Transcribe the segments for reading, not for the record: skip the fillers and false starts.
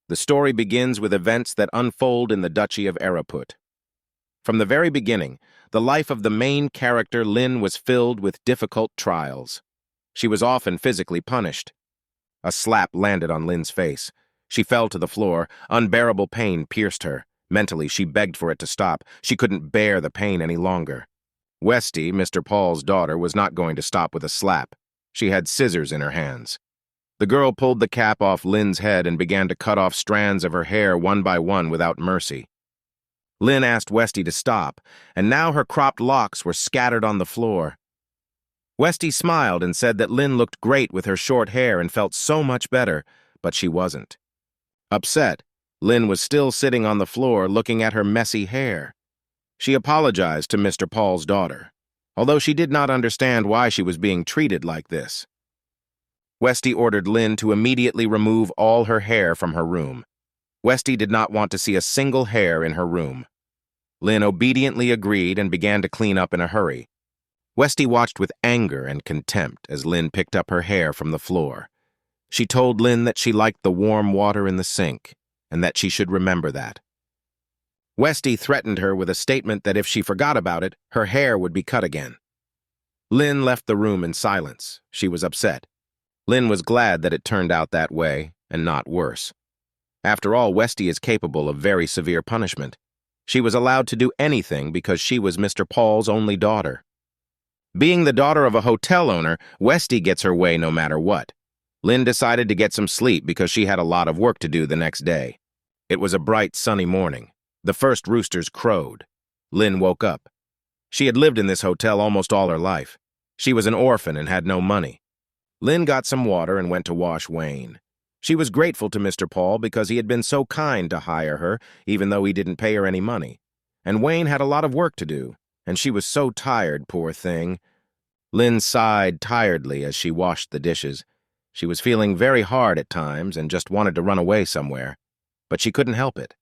The story begins with events that unfold in the Duchy of Araput. From the very beginning, the life of the main character Lin was filled with difficult trials. She was often physically punished. A slap landed on Lin's face. She fell to the floor. Unbearable pain pierced her. Mentally, she begged for it to stop. She couldn't bear the pain any longer. Westy, Mr. Paul's daughter, was not going to stop with a slap. She had scissors in her hands. The girl pulled the cap off Lin's head and began to cut off strands of her hair one by one without mercy. Lin asked Westy to stop, and now her cropped locks were scattered on the floor. Westy smiled and said that Lin looked great with her short hair and felt so much better, but she wasn't. Upset, Lin was still sitting on the floor looking at her messy hair. She apologized to Mr. Paul's daughter, although she did not understand why she was being treated like this. Westy ordered Lin to immediately remove all her hair from her room. Westy did not want to see a single hair in her room. Lin obediently agreed and began to clean up in a hurry. Westy watched with anger and contempt as Lin picked up her hair from the floor. She told Lin that she liked the warm water in the sink, and that she should remember that. Westy threatened her with a statement that if she forgot about it, her hair would be cut again. Lin left the room in silence. She was upset. Lin was glad that it turned out that way, and not worse. After all, Westy is capable of very severe punishment. She was allowed to do anything because she was Mr. Paul's only daughter. Being the daughter of a hotel owner, Westy gets her way no matter what. Lin decided to get some sleep because she had a lot of work to do the next day. It was a bright, sunny morning. The first roosters crowed. Lin woke up. She had lived in this hotel almost all her life. She was an orphan and had no money. Lin got some water and went to wash Wayne. She was grateful to Mr. Paul because he had been so kind to hire her, even though he didn't pay her any money. And Wayne had a lot of work to do, and she was so tired, poor thing. Lin sighed tiredly as she washed the dishes. She was feeling very hard at times and just wanted to run away somewhere, but she couldn't help it.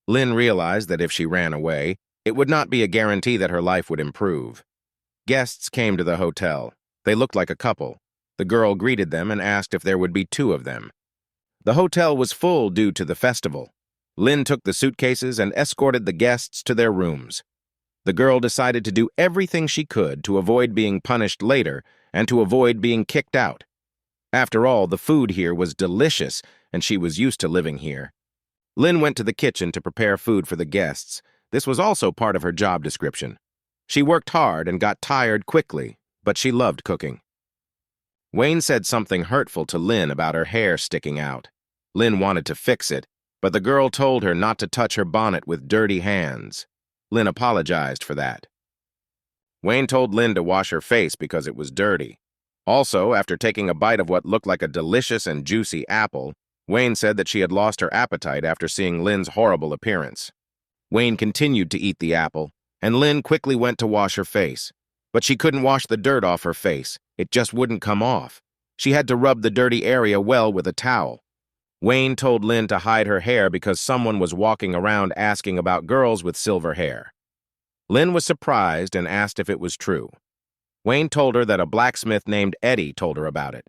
Lin realized that if she ran away, it would not be a guarantee that her life would improve. Guests came to the hotel. They looked like a couple. The girl greeted them and asked if there would be two of them. The hotel was full due to the festival. Lin took the suitcases and escorted the guests to their rooms. The girl decided to do everything she could to avoid being punished later and to avoid being kicked out. After all, the food here was delicious, and she was used to living here. Lin went to the kitchen to prepare food for the guests. This was also part of her job description. She worked hard and got tired quickly, but she loved cooking. Wayne said something hurtful to Lin about her hair sticking out. Lin wanted to fix it, but the girl told her not to touch her bonnet with dirty hands. Lin apologized for that. Wayne told Lin to wash her face because it was dirty. Also, after taking a bite of what looked like a delicious and juicy apple, Wayne said that she had lost her appetite after seeing Lin's horrible appearance. Wayne continued to eat the apple, and Lin quickly went to wash her face. But she couldn't wash the dirt off her face. It just wouldn't come off. She had to rub the dirty area well with a towel. Wayne told Lin to hide her hair because someone was walking around asking about girls with silver hair. Lin was surprised and asked if it was true. Wayne told her that a blacksmith named Eddie told her about it.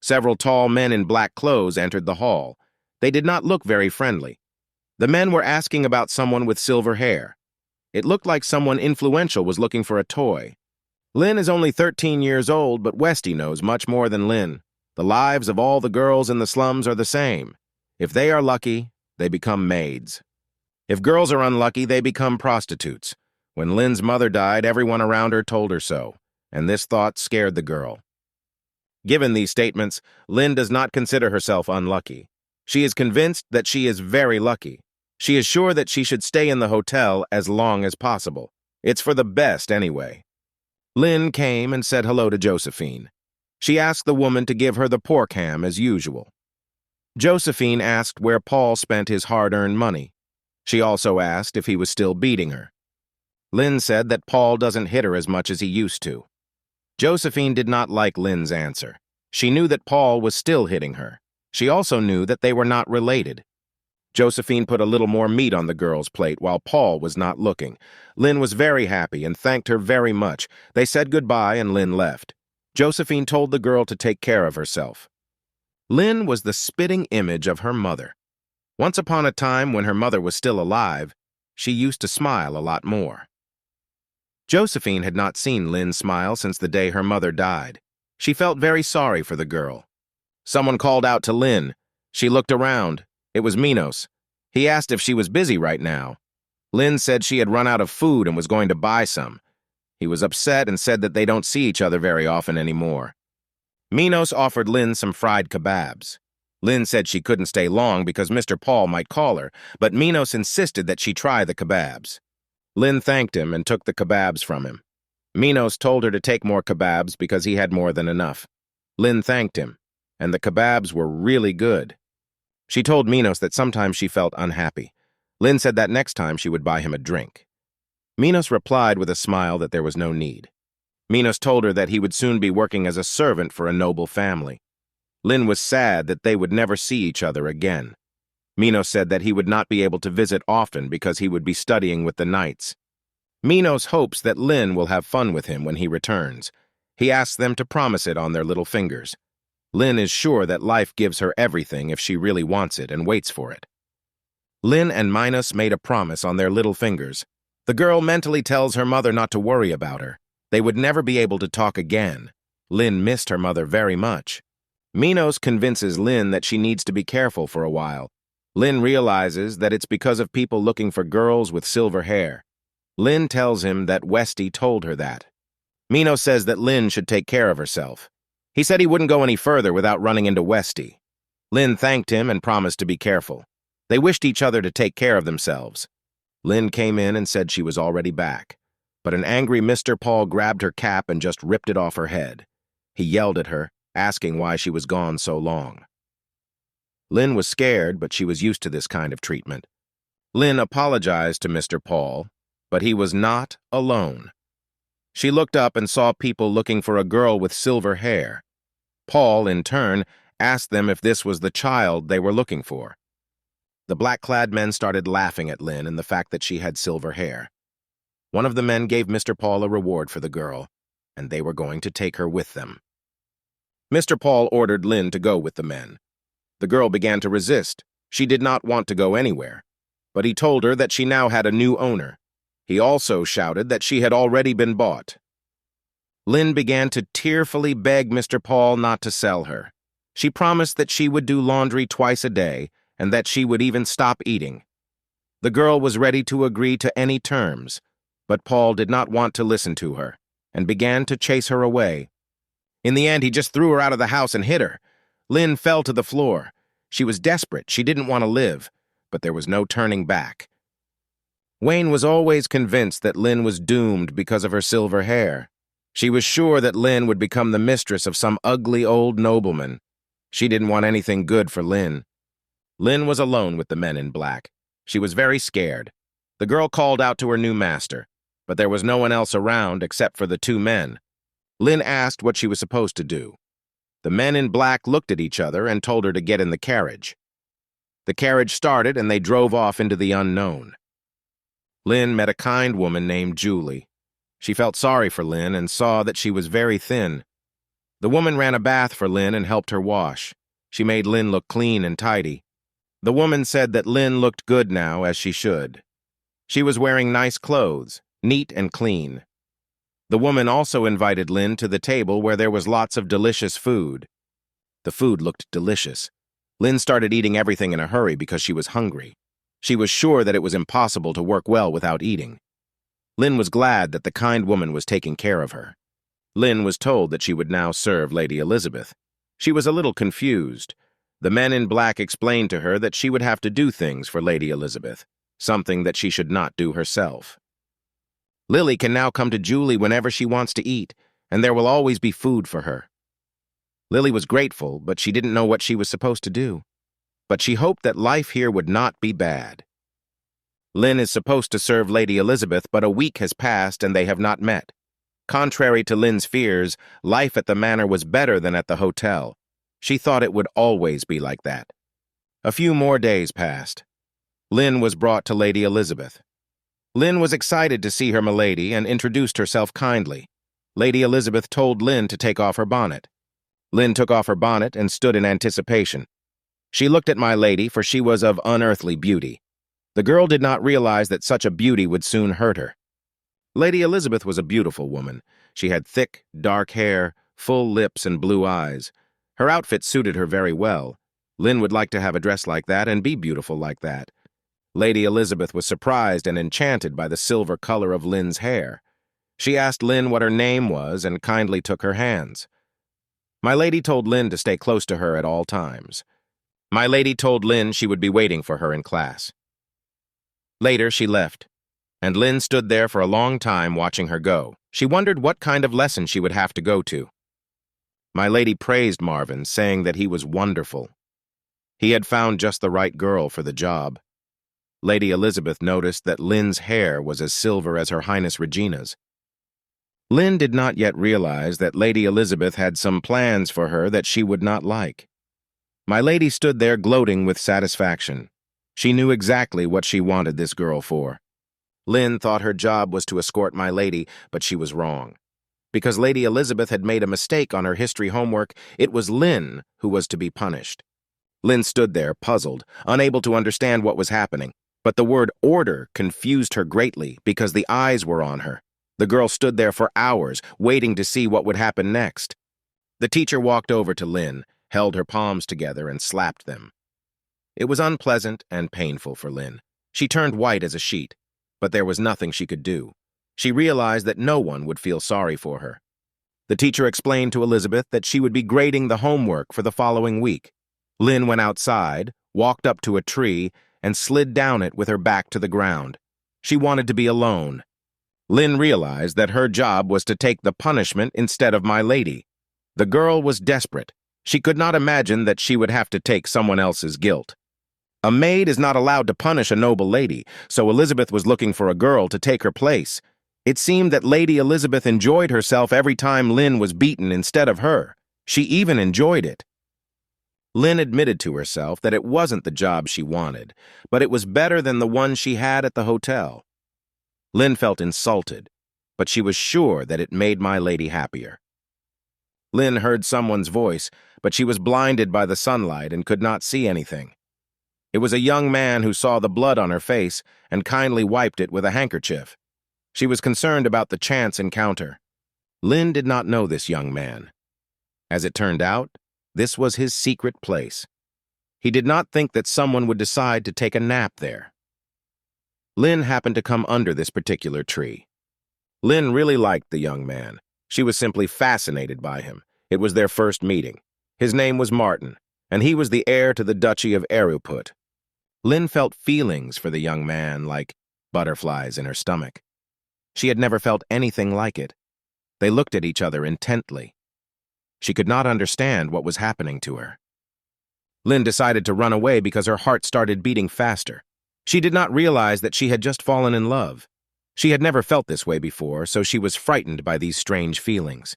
Several tall men in black clothes entered the hall. They did not look very friendly. The men were asking about someone with silver hair. It looked like someone influential was looking for a toy. Lin is only 13 years old, but Westy knows much more than Lin. The lives of all the girls in the slums are the same. If they are lucky, they become maids. If girls are unlucky, they become prostitutes. When Lin's mother died, everyone around her told her so, and this thought scared the girl. Given these statements, Lin does not consider herself unlucky. She is convinced that she is very lucky. She is sure that she should stay in the hotel as long as possible. It's for the best anyway. Lin came and said hello to Josephine. She asked the woman to give her the pork ham as usual. Josephine asked where Paul spent his hard-earned money. She also asked if he was still beating her. Lin said that Paul doesn't hit her as much as he used to. Josephine did not like Lin's answer. She knew that Paul was still hitting her. She also knew that they were not related. Josephine put a little more meat on the girl's plate while Paul was not looking. Lin was very happy and thanked her very much. They said goodbye and Lin left. Josephine told the girl to take care of herself. Lin was the spitting image of her mother. Once upon a time, when her mother was still alive, she used to smile a lot more. Josephine had not seen Lynn smile since the day her mother died. She felt very sorry for the girl. Someone called out to Lynn. She looked around. It was Minos. He asked if she was busy right now. Lynn said she had run out of food and was going to buy some. He was upset and said that they don't see each other very often anymore. Minos offered Lynn some fried kebabs. Lynn said she couldn't stay long because Mr. Paul might call her, but Minos insisted that she try the kebabs. Lynn thanked him and took the kebabs from him. Minos told her to take more kebabs because he had more than enough. Lynn thanked him, and the kebabs were really good. She told Minos that sometimes she felt unhappy. Lynn said that next time she would buy him a drink. Minos replied with a smile that there was no need. Minos told her that he would soon be working as a servant for a noble family. Lynn was sad that they would never see each other again. Minos said that he would not be able to visit often because he would be studying with the knights. Minos hopes that Lynn will have fun with him when he returns. He asks them to promise it on their little fingers. Lynn is sure that life gives her everything if she really wants it and waits for it. Lynn and Minos made a promise on their little fingers. The girl mentally tells her mother not to worry about her. They would never be able to talk again. Lynn missed her mother very much. Minos convinces Lynn that she needs to be careful for a while. Lynn realizes that it's because of people looking for girls with silver hair. Lynn tells him that Westy told her that. Minos says that Lynn should take care of herself. He said he wouldn't go any further without running into Westy. Lynn thanked him and promised to be careful. They wished each other to take care of themselves. Lynn came in and said she was already back, but an angry Mr. Paul grabbed her cap and just ripped it off her head. He yelled at her, asking why she was gone so long. Lynn was scared, but she was used to this kind of treatment. Lynn apologized to Mr. Paul, but he was not alone. She looked up and saw people looking for a girl with silver hair. Paul, in turn, asked them if this was the child they were looking for. The black-clad men started laughing at Lynn and the fact that she had silver hair. One of the men gave Mr. Paul a reward for the girl, and they were going to take her with them. Mr. Paul ordered Lynn to go with the men. The girl began to resist. She did not want to go anywhere, but he told her that she now had a new owner. He also shouted that she had already been bought. Lynn began to tearfully beg Mr. Paul not to sell her. She promised that she would do laundry twice a day and that she would even stop eating. The girl was ready to agree to any terms, but Paul did not want to listen to her and began to chase her away. In the end, he just threw her out of the house and hit her. Lynn fell to the floor. She was desperate. She didn't want to live, but there was no turning back. Wayne was always convinced that Lynn was doomed because of her silver hair. She was sure that Lynn would become the mistress of some ugly old nobleman. She didn't want anything good for Lynn. Lynn was alone with the men in black. She was very scared. The girl called out to her new master, but there was no one else around except for the two men. Lynn asked what she was supposed to do. The men in black looked at each other and told her to get in the carriage. The carriage started and they drove off into the unknown. Lynn met a kind woman named Julie. She felt sorry for Lynn and saw that she was very thin. The woman ran a bath for Lynn and helped her wash. She made Lynn look clean and tidy. The woman said that Lynn looked good now, as she should. She was wearing nice clothes, neat and clean. The woman also invited Lynn to the table where there was lots of delicious food. The food looked delicious. Lynn started eating everything in a hurry because she was hungry. She was sure that it was impossible to work well without eating. Lynn was glad that the kind woman was taking care of her. Lynn was told that she would now serve Lady Elizabeth. She was a little confused. The men in black explained to her that she would have to do things for Lady Elizabeth, something that she should not do herself. Lily can now come to Julie whenever she wants to eat, and there will always be food for her. Lily was grateful, but she didn't know what she was supposed to do. But she hoped that life here would not be bad. Lynn is supposed to serve Lady Elizabeth, but a week has passed and they have not met. Contrary to Lynn's fears, life at the manor was better than at the hotel. She thought it would always be like that. A few more days passed. Lynn was brought to Lady Elizabeth. Lynn was excited to see her milady and introduced herself kindly. Lady Elizabeth told Lynn to take off her bonnet. Lynn took off her bonnet and stood in anticipation. She looked at my lady, for she was of unearthly beauty. The girl did not realize that such a beauty would soon hurt her. Lady Elizabeth was a beautiful woman. She had thick, dark hair, full lips, and blue eyes. Her outfit suited her very well. Lynn would like to have a dress like that and be beautiful like that. Lady Elizabeth was surprised and enchanted by the silver color of Lynn's hair. She asked Lynn what her name was and kindly took her hands. My lady told Lynn to stay close to her at all times. My lady told Lynn she would be waiting for her in class. Later, she left, and Lynn stood there for a long time watching her go. She wondered what kind of lesson she would have to go to. My lady praised Marvin, saying that he was wonderful. He had found just the right girl for the job. Lady Elizabeth noticed that Lynn's hair was as silver as Her Highness Regina's. Lynn did not yet realize that Lady Elizabeth had some plans for her that she would not like. My lady stood there gloating with satisfaction. She knew exactly what she wanted this girl for. Lynn thought her job was to escort my lady, but she was wrong. Because Lady Elizabeth had made a mistake on her history homework, it was Lynn who was to be punished. Lynn stood there, puzzled, unable to understand what was happening. But the word order confused her greatly because the eyes were on her. The girl stood there for hours, waiting to see what would happen next. The teacher walked over to Lynn, held her palms together, and slapped them. It was unpleasant and painful for Lynn. She turned white as a sheet, but there was nothing she could do. She realized that no one would feel sorry for her. The teacher explained to Elizabeth that she would be grading the homework for the following week. Lynn went outside, walked up to a tree, and slid down it with her back to the ground. She wanted to be alone. Lynn realized that her job was to take the punishment instead of my lady. The girl was desperate. She could not imagine that she would have to take someone else's guilt. A maid is not allowed to punish a noble lady, so Elizabeth was looking for a girl to take her place. It seemed that Lady Elizabeth enjoyed herself every time Lynn was beaten instead of her. She even enjoyed it. Lynn admitted to herself that it wasn't the job she wanted, but it was better than the one she had at the hotel. Lynn felt insulted, but she was sure that it made my lady happier. Lynn heard someone's voice, but she was blinded by the sunlight and could not see anything. It was a young man who saw the blood on her face and kindly wiped it with a handkerchief. She was concerned about the chance encounter. Lynn did not know this young man. As it turned out, this was his secret place. He did not think that someone would decide to take a nap there. Lynn happened to come under this particular tree. Lynn really liked the young man. She was simply fascinated by him. It was their first meeting. His name was Martin, and he was the heir to the Duchy of Aruput. Lynn felt feelings for the young man like butterflies in her stomach. She had never felt anything like it. They looked at each other intently. She could not understand what was happening to her. Lynn decided to run away because her heart started beating faster. She did not realize that she had just fallen in love. She had never felt this way before, so she was frightened by these strange feelings.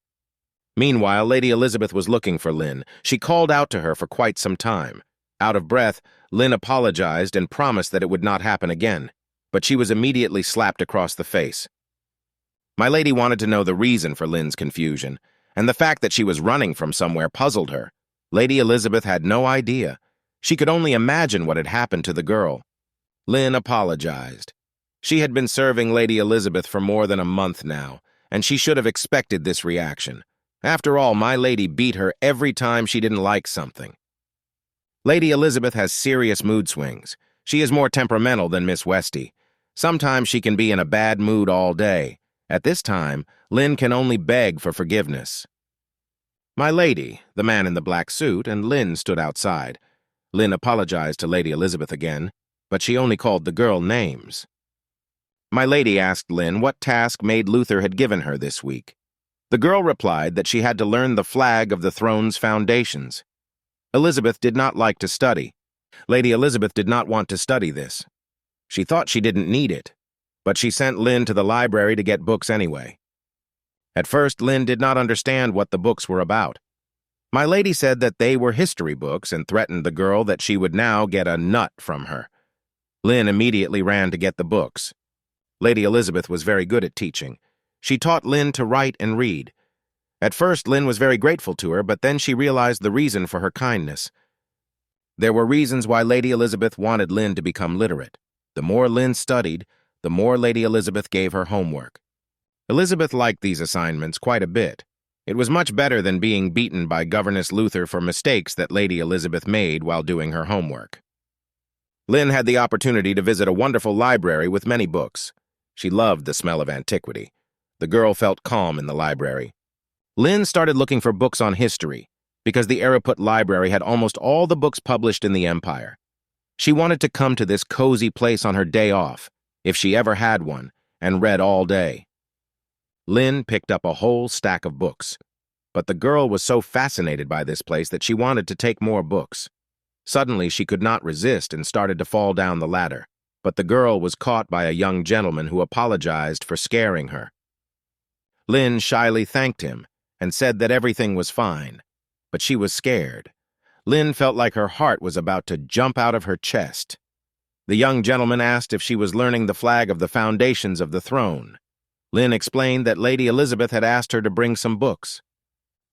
Meanwhile, Lady Elizabeth was looking for Lynn. She called out to her for quite some time. Out of breath, Lynn apologized and promised that it would not happen again, but she was immediately slapped across the face. My lady wanted to know the reason for Lynn's confusion, and the fact that she was running from somewhere puzzled her. Lady Elizabeth had no idea. She could only imagine what had happened to the girl. Lynn apologized. She had been serving Lady Elizabeth for more than a month now, and she should have expected this reaction. After all, my lady beat her every time she didn't like something. Lady Elizabeth has serious mood swings. She is more temperamental than Miss Westy. Sometimes she can be in a bad mood all day. At this time, Lynn can only beg for forgiveness. My lady, the man in the black suit, and Lynn stood outside. Lynn apologized to Lady Elizabeth again, but she only called the girl names. My lady asked Lynn what task Maid Luther had given her this week. The girl replied that she had to learn the flag of the throne's foundations. Elizabeth did not like to study. Lady Elizabeth did not want to study this. She thought she didn't need it, but she sent Lynn to the library to get books anyway. At first, Lynn did not understand what the books were about. My lady said that they were history books and threatened the girl that she would now get a nut from her. Lynn immediately ran to get the books. Lady Elizabeth was very good at teaching. She taught Lynn to write and read. At first, Lynn was very grateful to her, but then she realized the reason for her kindness. There were reasons why Lady Elizabeth wanted Lynn to become literate. The more Lynn studied, the more Lady Elizabeth gave her homework. Elizabeth liked these assignments quite a bit. It was much better than being beaten by Governess Luther for mistakes that Lady Elizabeth made while doing her homework. Lynn had the opportunity to visit a wonderful library with many books. She loved the smell of antiquity. The girl felt calm in the library. Lynn started looking for books on history, because the Araput Library had almost all the books published in the empire. She wanted to come to this cozy place on her day off, if she ever had one, and read all day. Lynn picked up a whole stack of books, but the girl was so fascinated by this place that she wanted to take more books. Suddenly, she could not resist and started to fall down the ladder, but the girl was caught by a young gentleman who apologized for scaring her. Lynn shyly thanked him and said that everything was fine, but she was scared. Lynn felt like her heart was about to jump out of her chest. The young gentleman asked if she was learning the flag of the foundations of the throne. Lynn explained that Lady Elizabeth had asked her to bring some books.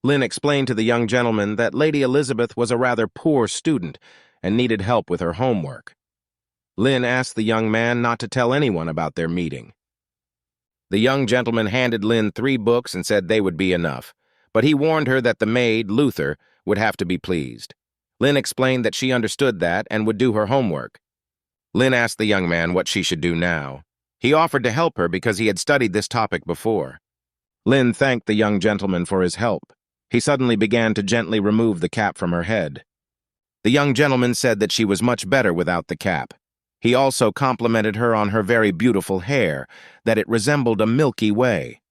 Lynn explained to the young gentleman that Lady Elizabeth was a rather poor student and needed help with her homework. Lynn asked the young man not to tell anyone about their meeting. The young gentleman handed Lynn 3 books and said they would be enough, but he warned her that the maid, Luther, would have to be pleased. Lynn explained that she understood that and would do her homework. Lynn asked the young man what she should do now. He offered to help her because he had studied this topic before. Lynn thanked the young gentleman for his help. He suddenly began to gently remove the cap from her head. The young gentleman said that she was much better without the cap. He also complimented her on her very beautiful hair, that it resembled a Milky Way.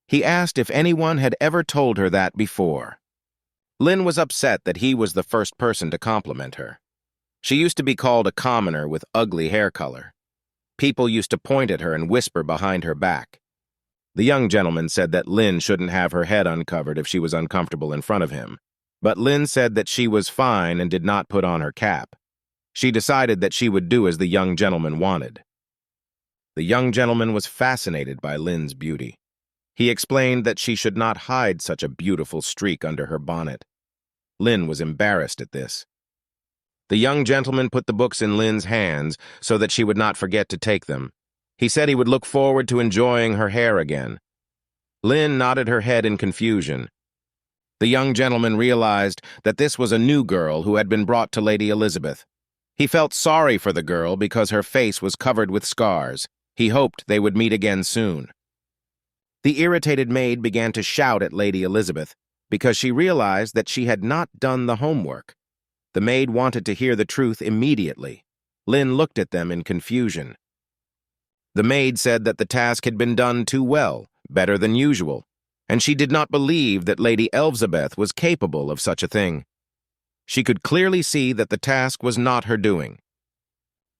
He asked if anyone had ever told her that before. Lynn was upset that he was the first person to compliment her. She used to be called a commoner with ugly hair color. People used to point at her and whisper behind her back. The young gentleman said that Lynn shouldn't have her head uncovered if she was uncomfortable in front of him, but Lynn said that she was fine and did not put on her cap. She decided that she would do as the young gentleman wanted. The young gentleman was fascinated by Lynn's beauty. He explained that she should not hide such a beautiful streak under her bonnet. Lynn was embarrassed at this. The young gentleman put the books in Lynn's hands so that she would not forget to take them. He said he would look forward to enjoying her hair again. Lynn nodded her head in confusion. The young gentleman realized that this was a new girl who had been brought to Lady Elizabeth. He felt sorry for the girl because her face was covered with scars. He hoped they would meet again soon. The irritated maid began to shout at Lady Elizabeth because she realized that she had not done the homework. The maid wanted to hear the truth immediately. Lynn looked at them in confusion. The maid said that the task had been done too well, better than usual, and she did not believe that Lady Elizabeth was capable of such a thing. She could clearly see that the task was not her doing.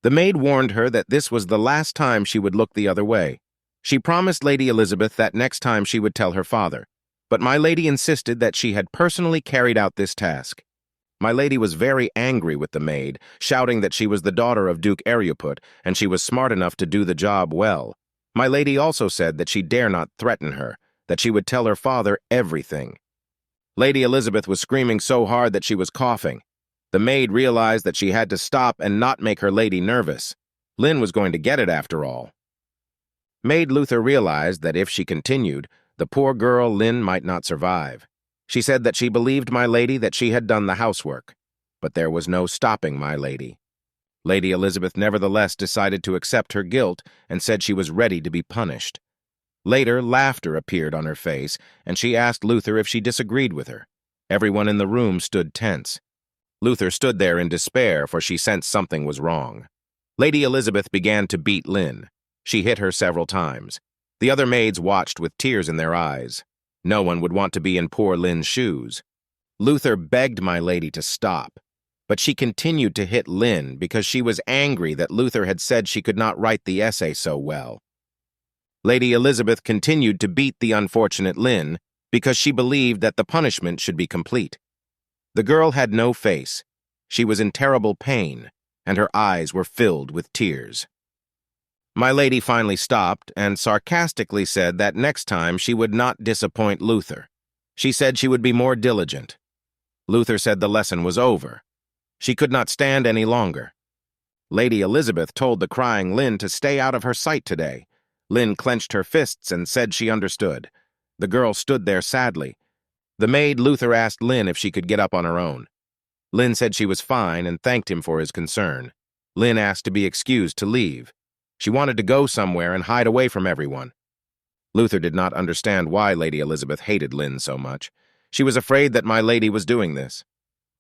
The maid warned her that this was the last time she would look the other way. She promised Lady Elizabeth that next time she would tell her father, but my lady insisted that she had personally carried out this task. My lady was very angry with the maid, shouting that she was the daughter of Duke Araput and she was smart enough to do the job well. My lady also said that she dare not threaten her, that she would tell her father everything. Lady Elizabeth was screaming so hard that she was coughing. The maid realized that she had to stop and not make her lady nervous. Lynn was going to get it after all. Maid Luther realized that if she continued, the poor girl Lynn might not survive. She said that she believed my lady that she had done the housework, but there was no stopping my lady. Lady Elizabeth nevertheless decided to accept her guilt and said she was ready to be punished. Later, laughter appeared on her face, and she asked Luther if she disagreed with her. Everyone in the room stood tense. Luther stood there in despair, for she sensed something was wrong. Lady Elizabeth began to beat Lynn. She hit her several times. The other maids watched with tears in their eyes. No one would want to be in poor Lynn's shoes. Luther begged my lady to stop, but she continued to hit Lynn because she was angry that Luther had said she could not write the essay so well. Lady Elizabeth continued to beat the unfortunate Lynn because she believed that the punishment should be complete. The girl had no face. She was in terrible pain, and her eyes were filled with tears. My lady finally stopped and sarcastically said that next time she would not disappoint Luther. She said she would be more diligent. Luther said the lesson was over. She could not stand any longer. Lady Elizabeth told the crying Lynn to stay out of her sight today. Lynn clenched her fists and said she understood. The girl stood there sadly. The maid Luther asked Lynn if she could get up on her own. Lynn said she was fine and thanked him for his concern. Lynn asked to be excused to leave. She wanted to go somewhere and hide away from everyone. Luther did not understand why Lady Elizabeth hated Lynn so much. She was afraid that my lady was doing this.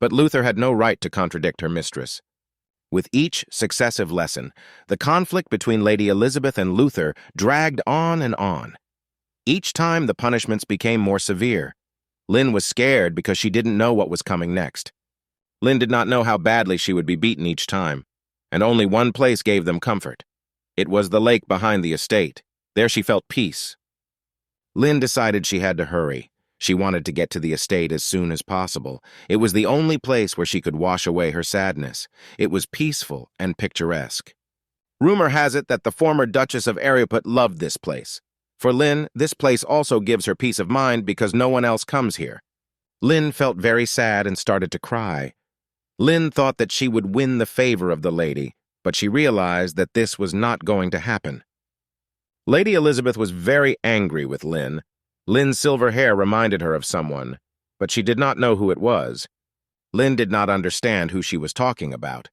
But Luther had no right to contradict her mistress. With each successive lesson, the conflict between Lady Elizabeth and Luther dragged on and on. Each time the punishments became more severe. Lynn was scared because she didn't know what was coming next. Lynn did not know how badly she would be beaten each time, and only one place gave them comfort. It was the lake behind the estate. There she felt peace. Lynn decided she had to hurry. She wanted to get to the estate as soon as possible. It was the only place where she could wash away her sadness. It was peaceful and picturesque. Rumor has it that the former Duchess of Ariput loved this place. For Lynn, this place also gives her peace of mind because no one else comes here. Lynn felt very sad and started to cry. Lynn thought that she would win the favor of the lady, but she realized that this was not going to happen. Lady Elizabeth was very angry with Lynn. Lynn's silver hair reminded her of someone, but she did not know who it was. Lynn did not understand who she was talking about.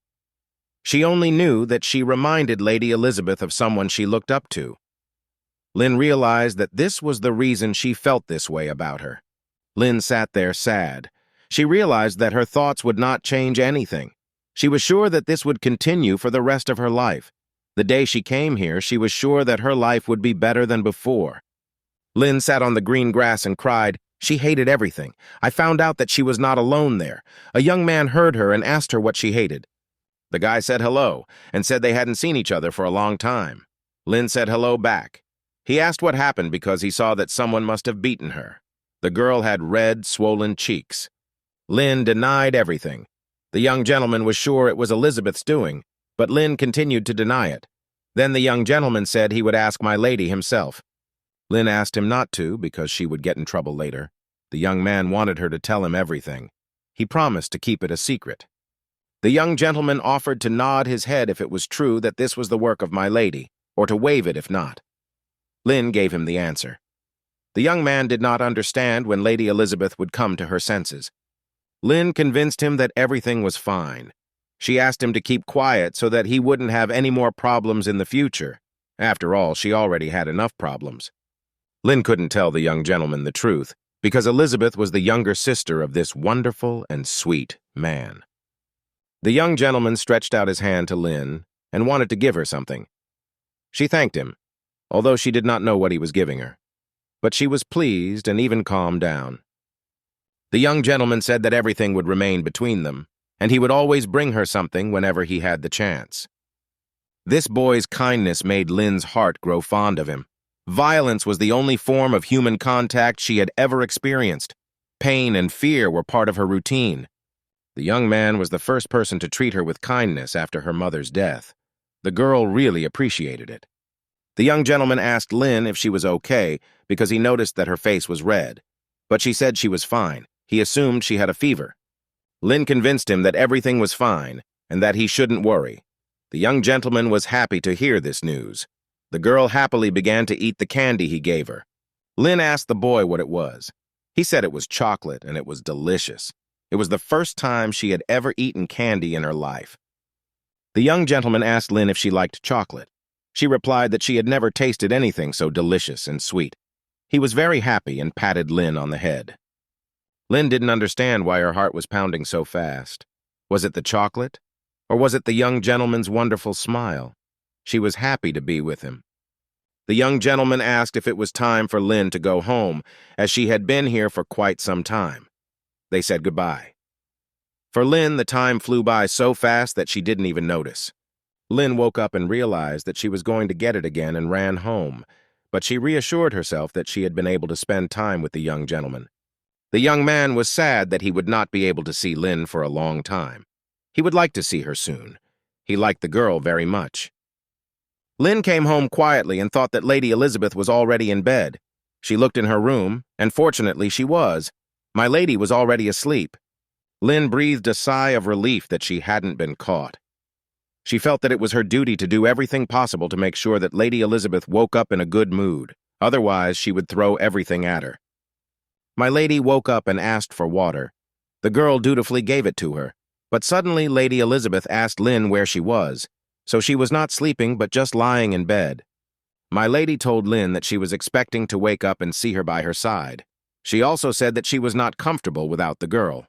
She only knew that she reminded Lady Elizabeth of someone she looked up to. Lynn realized that this was the reason she felt this way about her. Lynn sat there sad. She realized that her thoughts would not change anything. She was sure that this would continue for the rest of her life. The day she came here, she was sure that her life would be better than before. Lynn sat on the green grass and cried. She hated everything. I found out that she was not alone there. A young man heard her and asked her what she hated. The guy said hello and said they hadn't seen each other for a long time. Lynn said hello back. He asked what happened because he saw that someone must have beaten her. The girl had red, swollen cheeks. Lynn denied everything. The young gentleman was sure it was Elizabeth's doing, but Lynn continued to deny it. Then the young gentleman said he would ask my lady himself. Lynn asked him not to because she would get in trouble later. The young man wanted her to tell him everything. He promised to keep it a secret. The young gentleman offered to nod his head if it was true that this was the work of my lady, or to wave it if not. Lynn gave him the answer. The young man did not understand when Lady Elizabeth would come to her senses. Lynn convinced him that everything was fine. She asked him to keep quiet so that he wouldn't have any more problems in the future. After all, she already had enough problems. Lynn couldn't tell the young gentleman the truth because Elizabeth was the younger sister of this wonderful and sweet man. The young gentleman stretched out his hand to Lynn and wanted to give her something. She thanked him, although she did not know what he was giving her. But she was pleased and even calmed down. The young gentleman said that everything would remain between them, and he would always bring her something whenever he had the chance. This boy's kindness made Lynn's heart grow fond of him. Violence was the only form of human contact she had ever experienced. Pain and fear were part of her routine. The young man was the first person to treat her with kindness after her mother's death. The girl really appreciated it. The young gentleman asked Lynn if she was okay because he noticed that her face was red, but she said she was fine. He assumed she had a fever. Lynn convinced him that everything was fine and that he shouldn't worry. The young gentleman was happy to hear this news. The girl happily began to eat the candy he gave her. Lynn asked the boy what it was. He said it was chocolate and it was delicious. It was the first time she had ever eaten candy in her life. The young gentleman asked Lynn if she liked chocolate. She replied that she had never tasted anything so delicious and sweet. He was very happy and patted Lynn on the head. Lynn didn't understand why her heart was pounding so fast. Was it the chocolate? Or was it the young gentleman's wonderful smile? She was happy to be with him. The young gentleman asked if it was time for Lynn to go home, as she had been here for quite some time. They said goodbye. For Lynn, the time flew by so fast that she didn't even notice. Lynn woke up and realized that she was going to get it again and ran home, but she reassured herself that she had been able to spend time with the young gentleman. The young man was sad that he would not be able to see Lynn for a long time. He would like to see her soon. He liked the girl very much. Lynn came home quietly and thought that Lady Elizabeth was already in bed. She looked in her room, and fortunately she was. My lady was already asleep. Lynn breathed a sigh of relief that she hadn't been caught. She felt that it was her duty to do everything possible to make sure that Lady Elizabeth woke up in a good mood. Otherwise, she would throw everything at her. My lady woke up and asked for water. The girl dutifully gave it to her, but suddenly Lady Elizabeth asked Lynn where she was, so she was not sleeping but just lying in bed. My lady told Lynn that she was expecting to wake up and see her by her side. She also said that she was not comfortable without the girl.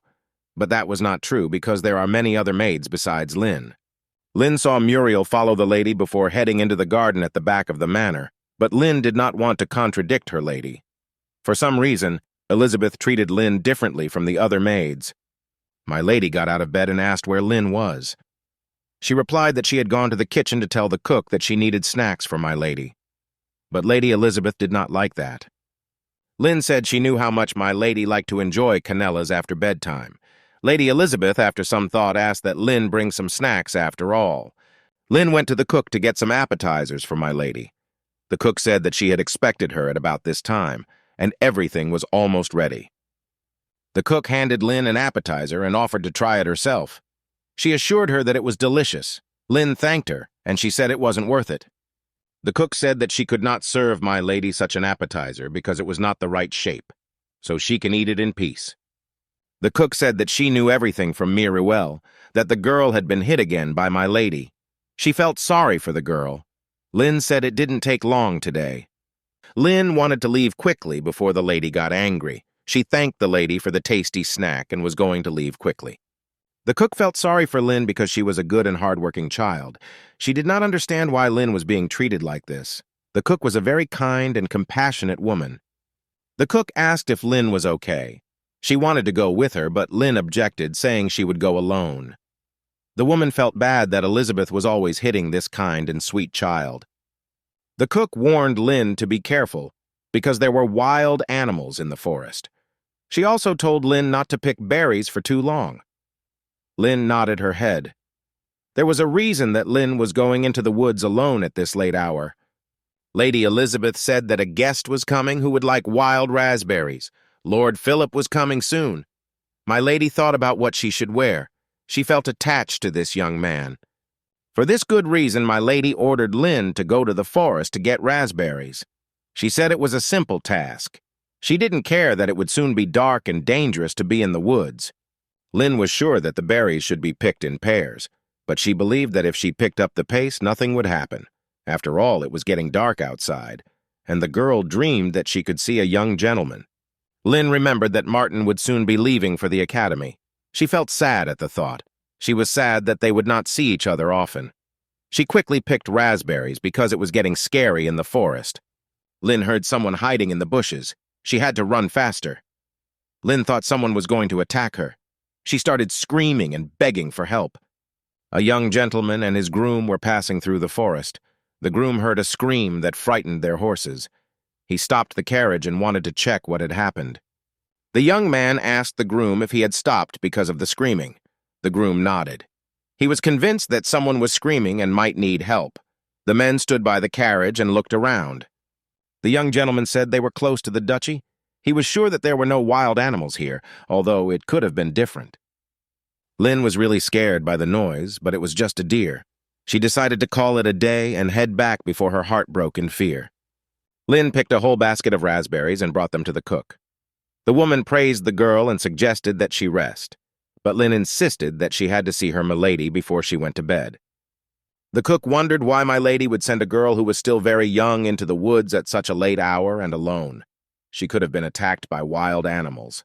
But that was not true because there are many other maids besides Lynn. Lynn saw Muriel follow the lady before heading into the garden at the back of the manor, but Lynn did not want to contradict her lady. For some reason, Elizabeth treated Lynn differently from the other maids. My lady got out of bed and asked where Lynn was. She replied that she had gone to the kitchen to tell the cook that she needed snacks for my lady. But Lady Elizabeth did not like that. Lynn said she knew how much my lady liked to enjoy canellas after bedtime. Lady Elizabeth, after some thought, asked that Lynn bring some snacks after all. Lynn went to the cook to get some appetizers for my lady. The cook said that she had expected her at about this time, and everything was almost ready. The cook handed Lynn an appetizer and offered to try it herself. She assured her that it was delicious. Lynn thanked her, and she said it wasn't worth it. The cook said that she could not serve my lady such an appetizer because it was not the right shape, so she can eat it in peace. The cook said that she knew everything from Muriel, that the girl had been hit again by my lady. She felt sorry for the girl. Lynn said it didn't take long today. Lynn wanted to leave quickly before the lady got angry. She thanked the lady for the tasty snack and was going to leave quickly. The cook felt sorry for Lynn because she was a good and hardworking child. She did not understand why Lynn was being treated like this. The cook was a very kind and compassionate woman. The cook asked if Lynn was okay. She wanted to go with her, but Lynn objected, saying she would go alone. The woman felt bad that Elizabeth was always hitting this kind and sweet child. The cook warned Lynn to be careful, because there were wild animals in the forest. She also told Lynn not to pick berries for too long. Lynn nodded her head. There was a reason that Lynn was going into the woods alone at this late hour. Lady Elizabeth said that a guest was coming who would like wild raspberries. Lord Philip was coming soon. My lady thought about what she should wear. She felt attached to this young man. For this good reason, my lady ordered Lynn to go to the forest to get raspberries. She said it was a simple task. She didn't care that it would soon be dark and dangerous to be in the woods. Lynn was sure that the berries should be picked in pairs, but she believed that if she picked up the pace, nothing would happen. After all, it was getting dark outside, and the girl dreamed that she could see a young gentleman. Lynn remembered that Martin would soon be leaving for the academy. She felt sad at the thought. She was sad that they would not see each other often. She quickly picked raspberries because it was getting scary in the forest. Lynn heard someone hiding in the bushes. She had to run faster. Lynn thought someone was going to attack her. She started screaming and begging for help. A young gentleman and his groom were passing through the forest. The groom heard a scream that frightened their horses. He stopped the carriage and wanted to check what had happened. The young man asked the groom if he had stopped because of the screaming. The groom nodded. He was convinced that someone was screaming and might need help. The men stood by the carriage and looked around. The young gentleman said they were close to the duchy. He was sure that there were no wild animals here, although it could have been different. Lynn was really scared by the noise, but it was just a deer. She decided to call it a day and head back before her heart broke in fear. Lynn picked a whole basket of raspberries and brought them to the cook. The woman praised the girl and suggested that she rest, but Lynn insisted that she had to see her milady before she went to bed. The cook wondered why my lady would send a girl who was still very young into the woods at such a late hour and alone. She could have been attacked by wild animals.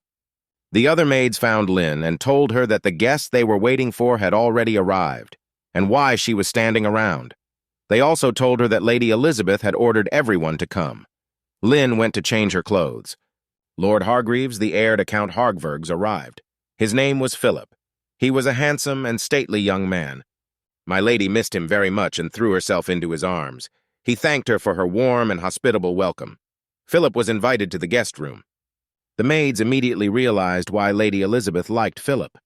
The other maids found Lynn and told her that the guests they were waiting for had already arrived, and why she was standing around. They also told her that Lady Elizabeth had ordered everyone to come. Lynn went to change her clothes. Lord Hargreaves, the heir to Count Hargvergs, arrived. His name was Philip. He was a handsome and stately young man. My lady missed him very much and threw herself into his arms. He thanked her for her warm and hospitable welcome. Philip was invited to the guest room. The maids immediately realized why Lady Elizabeth liked Philip.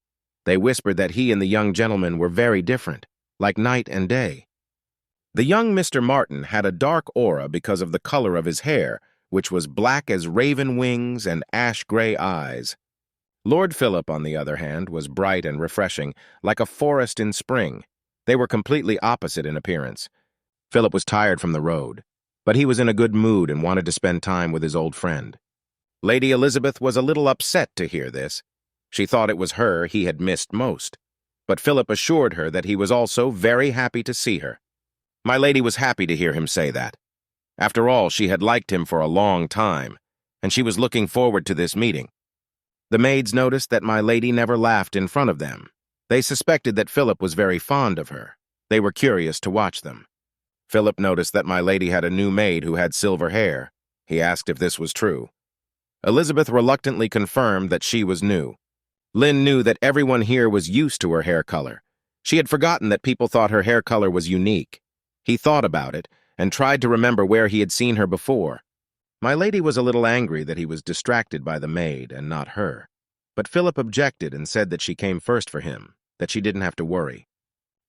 They whispered that he and the young gentleman were very different, like night and day. The young Mr. Martin had a dark aura because of the color of his hair, which was black as raven wings and ash-gray eyes. Lord Philip, on the other hand, was bright and refreshing, like a forest in spring. They were completely opposite in appearance. Philip was tired from the road, but he was in a good mood and wanted to spend time with his old friend. Lady Elizabeth was a little upset to hear this. She thought it was her he had missed most, but Philip assured her that he was also very happy to see her. My lady was happy to hear him say that. After all, she had liked him for a long time, and she was looking forward to this meeting. The maids noticed that my lady never laughed in front of them. They suspected that Philip was very fond of her. They were curious to watch them. Philip noticed that my lady had a new maid who had silver hair. He asked if this was true. Elizabeth reluctantly confirmed that she was new. Lynn knew that everyone here was used to her hair color. She had forgotten that people thought her hair color was unique. He thought about it and tried to remember where he had seen her before. My lady was a little angry that he was distracted by the maid and not her. But Philip objected and said that she came first for him, that she didn't have to worry.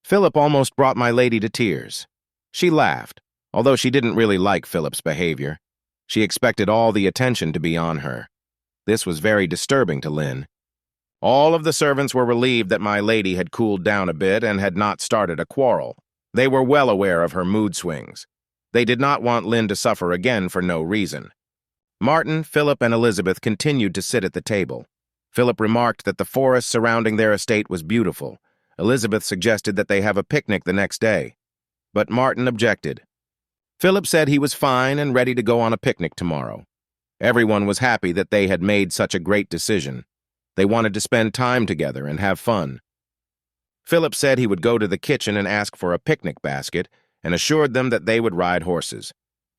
Philip almost brought my lady to tears. She laughed, although she didn't really like Philip's behavior. She expected all the attention to be on her. This was very disturbing to Lynn. All of the servants were relieved that my lady had cooled down a bit and had not started a quarrel. They were well aware of her mood swings. They did not want Lynn to suffer again for no reason. Martin, Philip, and Elizabeth continued to sit at the table. Philip remarked that the forest surrounding their estate was beautiful. Elizabeth suggested that they have a picnic the next day. But Martin objected. Philip said he was fine and ready to go on a picnic tomorrow. Everyone was happy that they had made such a great decision. They wanted to spend time together and have fun. Philip said he would go to the kitchen and ask for a picnic basket and assured them that they would ride horses.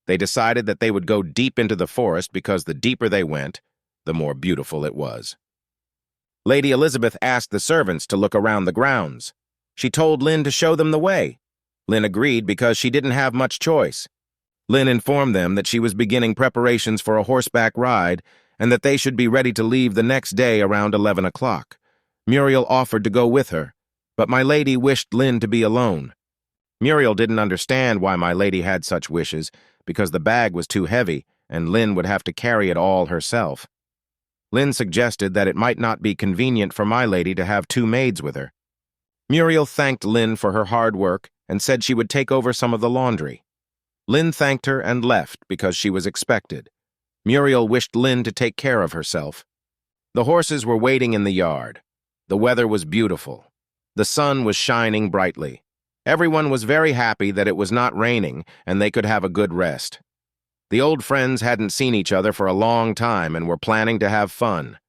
They decided that they would go deep into the forest because the deeper they went, the more beautiful it was. Lady Elizabeth asked the servants to look around the grounds. She told Lynn to show them the way. Lynn agreed because she didn't have much choice. Lynn informed them that she was beginning preparations for a horseback ride and that they should be ready to leave the next day around 11 o'clock. Muriel offered to go with her, but my lady wished Lynn to be alone. Muriel didn't understand why my lady had such wishes, because the bag was too heavy and Lynn would have to carry it all herself. Lynn suggested that it might not be convenient for my lady to have two maids with her. Muriel thanked Lynn for her hard work and said she would take over some of the laundry. Lynn thanked her and left because she was expected. Muriel wished Lynn to take care of herself. The horses were waiting in the yard. The weather was beautiful. The sun was shining brightly. Everyone was very happy that it was not raining and they could have a good rest. The old friends hadn't seen each other for a long time and were planning to have fun.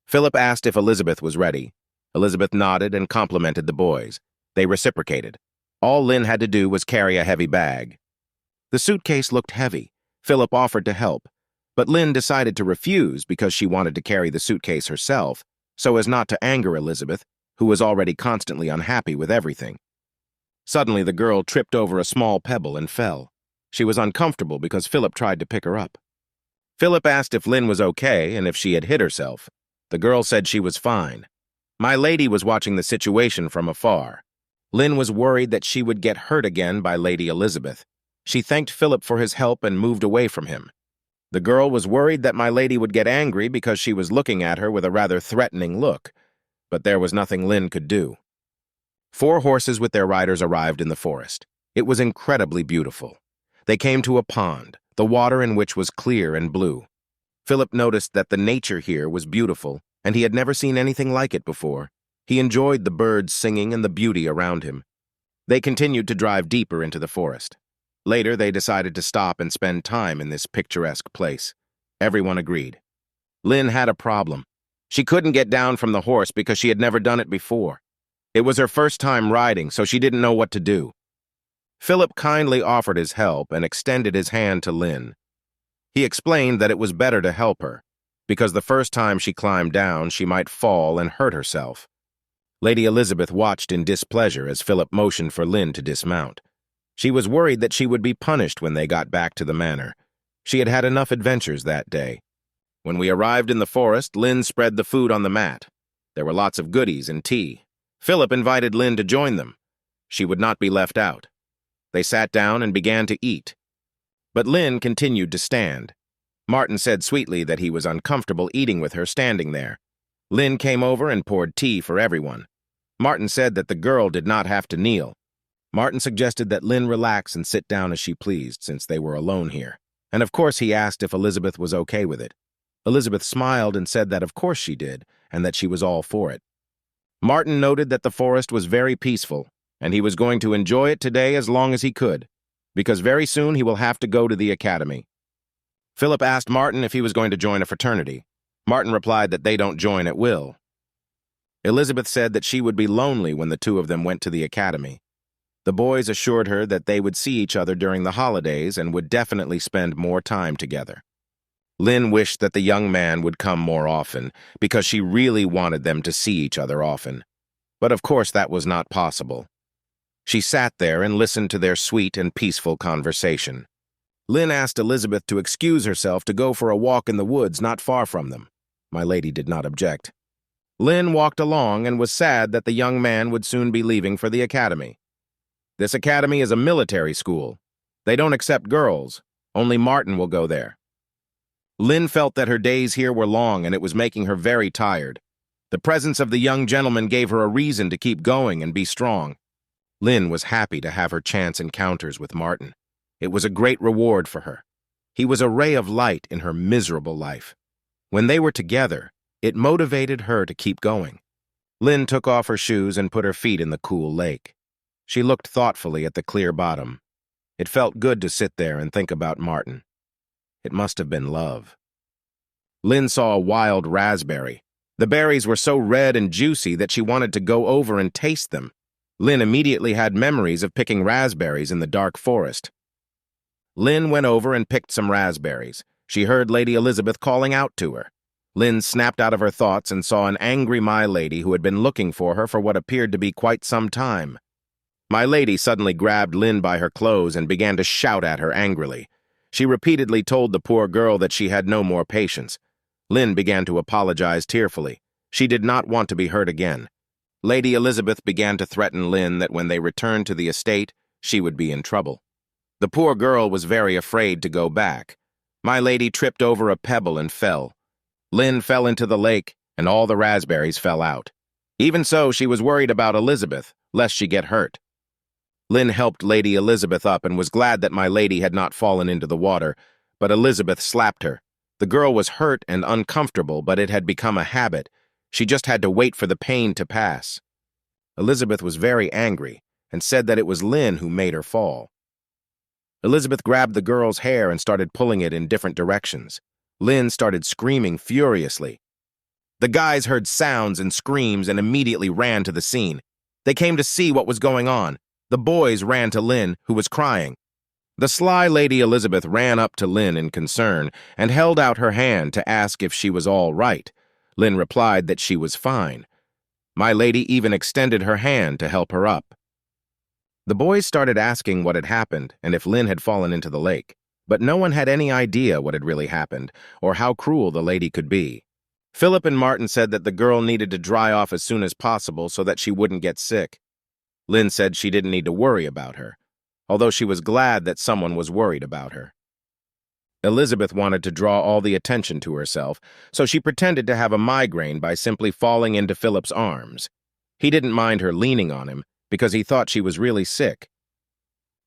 Philip asked if Elizabeth was ready. Elizabeth nodded and complimented the boys. They reciprocated. All Lynn had to do was carry a heavy bag. The suitcase looked heavy. Philip offered to help, but Lynn decided to refuse because she wanted to carry the suitcase herself, so as not to anger Elizabeth, who was already constantly unhappy with everything. Suddenly, the girl tripped over a small pebble and fell. She was uncomfortable because Philip tried to pick her up. Philip asked if Lynn was okay and if she had hit herself. The girl said she was fine. My lady was watching the situation from afar. Lynn was worried that she would get hurt again by Lady Elizabeth. She thanked Philip for his help and moved away from him. The girl was worried that my lady would get angry because she was looking at her with a rather threatening look, but there was nothing Lynn could do. 4 horses with their riders arrived in the forest. It was incredibly beautiful. They came to a pond, the water in which was clear and blue. Philip noticed that the nature here was beautiful, and he had never seen anything like it before. He enjoyed the birds singing and the beauty around him. They continued to drive deeper into the forest. Later, they decided to stop and spend time in this picturesque place. Everyone agreed. Lynn had a problem. She couldn't get down from the horse because she had never done it before. It was her first time riding, so she didn't know what to do. Philip kindly offered his help and extended his hand to Lynn. He explained that it was better to help her, because the first time she climbed down, she might fall and hurt herself. Lady Elizabeth watched in displeasure as Philip motioned for Lynn to dismount. She was worried that she would be punished when they got back to the manor. She had had enough adventures that day. When we arrived in the forest, Lynn spread the food on the mat. There were lots of goodies and tea. Philip invited Lynn to join them. She would not be left out. They sat down and began to eat. But Lynn continued to stand. Martin said sweetly that he was uncomfortable eating with her standing there. Lynn came over and poured tea for everyone. Martin said that the girl did not have to kneel. Martin suggested that Lynn relax and sit down as she pleased, since they were alone here. And of course he asked if Elizabeth was okay with it. Elizabeth smiled and said that of course she did, and that she was all for it. Martin noted that the forest was very peaceful, and he was going to enjoy it today as long as he could, because very soon he will have to go to the academy. Philip asked Martin if he was going to join a fraternity. Martin replied that they don't join at will. Elizabeth said that she would be lonely when the two of them went to the academy. The boys assured her that they would see each other during the holidays and would definitely spend more time together. Lynn wished that the young man would come more often, because she really wanted them to see each other often. But of course that was not possible. She sat there and listened to their sweet and peaceful conversation. Lynn asked Elizabeth to excuse herself to go for a walk in the woods not far from them. My lady did not object. Lynn walked along and was sad that the young man would soon be leaving for the academy. This academy is a military school. They don't accept girls. Only Martin will go there. Lynn felt that her days here were long and it was making her very tired. The presence of the young gentleman gave her a reason to keep going and be strong. Lynn was happy to have her chance encounters with Martin. It was a great reward for her. He was a ray of light in her miserable life. When they were together, it motivated her to keep going. Lynn took off her shoes and put her feet in the cool lake. She looked thoughtfully at the clear bottom. It felt good to sit there and think about Martin. It must have been love. Lynn saw a wild raspberry. The berries were so red and juicy that she wanted to go over and taste them. Lynn immediately had memories of picking raspberries in the dark forest. Lynn went over and picked some raspberries. She heard Lady Elizabeth calling out to her. Lynn snapped out of her thoughts and saw an angry My Lady who had been looking for her for what appeared to be quite some time. My Lady suddenly grabbed Lynn by her clothes and began to shout at her angrily. She repeatedly told the poor girl that she had no more patience. Lynn began to apologize tearfully. She did not want to be hurt again. Lady Elizabeth began to threaten Lynn that when they returned to the estate, she would be in trouble. The poor girl was very afraid to go back. My Lady tripped over a pebble and fell. Lynn fell into the lake, and all the raspberries fell out. Even so, she was worried about Elizabeth, lest she get hurt. Lynn helped Lady Elizabeth up and was glad that My Lady had not fallen into the water, but Elizabeth slapped her. The girl was hurt and uncomfortable, but it had become a habit. She just had to wait for the pain to pass. Elizabeth was very angry and said that it was Lynn who made her fall. Elizabeth grabbed the girl's hair and started pulling it in different directions. Lynn started screaming furiously. The guys heard sounds and screams and immediately ran to the scene. They came to see what was going on. The boys ran to Lynn, who was crying. The sly Lady Elizabeth ran up to Lynn in concern and held out her hand to ask if she was all right. Lynn replied that she was fine. My Lady even extended her hand to help her up. The boys started asking what had happened and if Lynn had fallen into the lake, but no one had any idea what had really happened or how cruel the lady could be. Philip and Martin said that the girl needed to dry off as soon as possible so that she wouldn't get sick. Lynn said she didn't need to worry about her, although she was glad that someone was worried about her. Elizabeth wanted to draw all the attention to herself, so she pretended to have a migraine by simply falling into Philip's arms. He didn't mind her leaning on him because he thought she was really sick.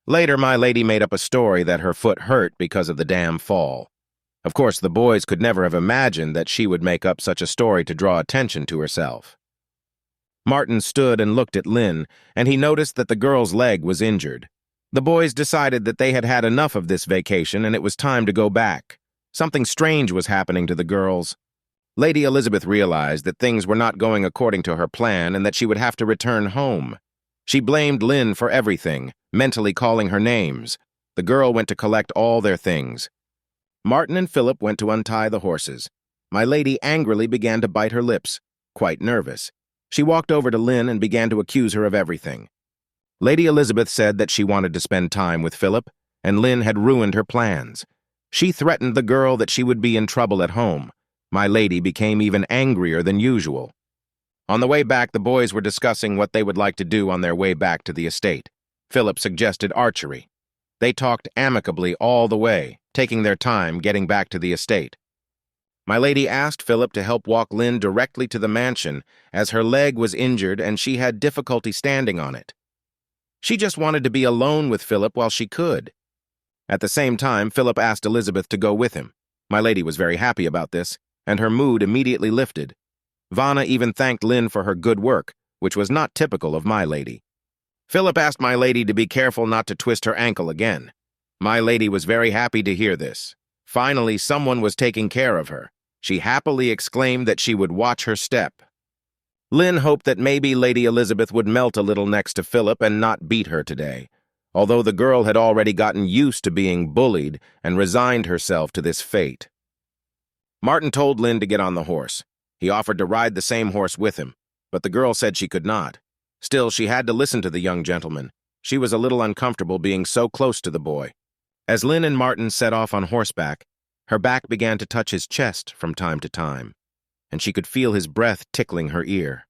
Later, My Lady made up a story that her foot hurt because of the damn fall. Of course, the boys could never have imagined that she would make up such a story to draw attention to herself. Martin stood and looked at Lynn, and he noticed that the girl's leg was injured. The boys decided that they had had enough of this vacation and it was time to go back. Something strange was happening to the girls. Lady Elizabeth realized that things were not going according to her plan and that she would have to return home. She blamed Lynn for everything, mentally calling her names. The girl went to collect all their things. Martin and Philip went to untie the horses. My Lady angrily began to bite her lips, quite nervous. She walked over to Lynn and began to accuse her of everything. Lady Elizabeth said that she wanted to spend time with Philip, and Lynn had ruined her plans. She threatened the girl that she would be in trouble at home. My Lady became even angrier than usual. On the way back, the boys were discussing what they would like to do on their way back to the estate. Philip suggested archery. They talked amicably all the way, taking their time getting back to the estate. My lady asked Philip to help walk Lynn directly to the mansion, as her leg was injured and she had difficulty standing on it. She just wanted to be alone with Philip while she could. At the same time, Philip asked Elizabeth to go with him. My lady was very happy about this, and her mood immediately lifted. Vanna even thanked Lynn for her good work, which was not typical of my lady. Philip asked my lady to be careful not to twist her ankle again. My lady was very happy to hear this. Finally, someone was taking care of her. She happily exclaimed that she would watch her step. Lynn hoped that maybe Lady Elizabeth would melt a little next to Philip and not beat her today, although the girl had already gotten used to being bullied and resigned herself to this fate. Martin told Lynn to get on the horse. He offered to ride the same horse with him, but the girl said she could not. Still, she had to listen to the young gentleman. She was a little uncomfortable being so close to the boy. As Lynn and Martin set off on horseback, her back began to touch his chest from time to time, and she could feel his breath tickling her ear.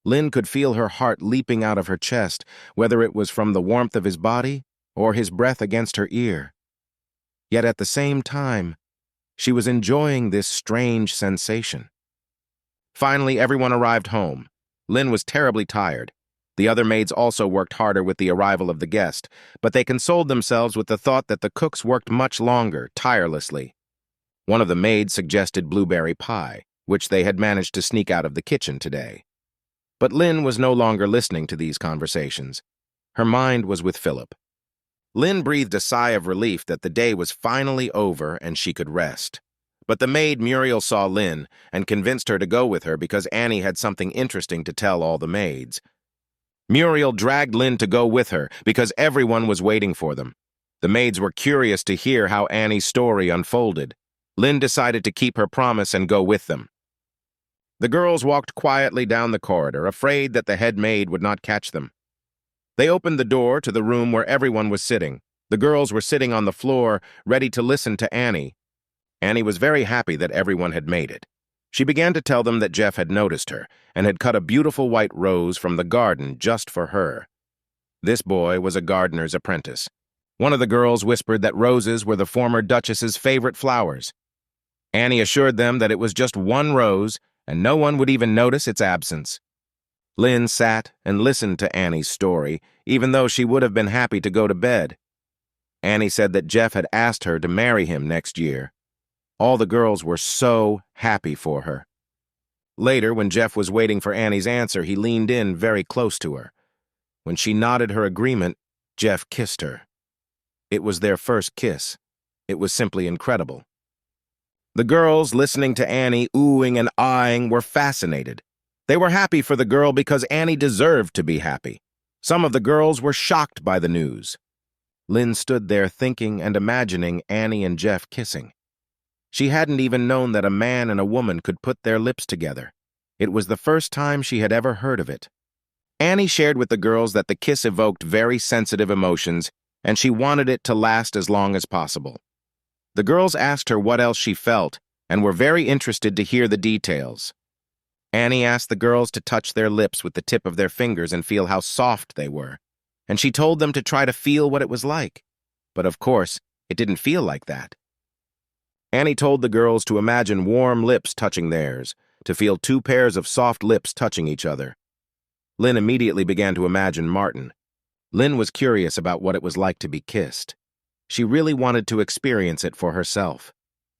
Lynn could feel her heart leaping out of her chest, whether it was from the warmth of his body or his breath against her ear. Yet at the same time, she was enjoying this strange sensation. Finally, everyone arrived home. Lynn was terribly tired. The other maids also worked harder with the arrival of the guest, but they consoled themselves with the thought that the cooks worked much longer, tirelessly. One of the maids suggested blueberry pie, which they had managed to sneak out of the kitchen today. But Lynn was no longer listening to these conversations. Her mind was with Philip. Lynn breathed a sigh of relief that the day was finally over and she could rest. But the maid Muriel saw Lynn and convinced her to go with her because Annie had something interesting to tell all the maids. Muriel dragged Lynn to go with her because everyone was waiting for them. The maids were curious to hear how Annie's story unfolded. Lynn decided to keep her promise and go with them. The girls walked quietly down the corridor, afraid that the head maid would not catch them. They opened the door to the room where everyone was sitting. The girls were sitting on the floor, ready to listen to Annie. Annie was very happy that everyone had made it. She began to tell them that Jeff had noticed her and had cut a beautiful white rose from the garden just for her. This boy was a gardener's apprentice. One of the girls whispered that roses were the former Duchess's favorite flowers. Annie assured them that it was just one rose and no one would even notice its absence. Lynn sat and listened to Annie's story, even though she would have been happy to go to bed. Annie said that Jeff had asked her to marry him next year. All the girls were so happy for her. Later, when Jeff was waiting for Annie's answer, he leaned in very close to her. When she nodded her agreement, Jeff kissed her. It was their first kiss. It was simply incredible. The girls, listening to Annie oohing and eyeing, were fascinated. They were happy for the girl because Annie deserved to be happy. Some of the girls were shocked by the news. Lynn stood there thinking and imagining Annie and Jeff kissing. She hadn't even known that a man and a woman could put their lips together. It was the first time she had ever heard of it. Annie shared with the girls that the kiss evoked very sensitive emotions, and she wanted it to last as long as possible. The girls asked her what else she felt and were very interested to hear the details. Annie asked the girls to touch their lips with the tip of their fingers and feel how soft they were, and she told them to try to feel what it was like. But of course, it didn't feel like that. Annie told the girls to imagine warm lips touching theirs, to feel two pairs of soft lips touching each other. Lynn immediately began to imagine Martin. Lynn was curious about what it was like to be kissed. She really wanted to experience it for herself.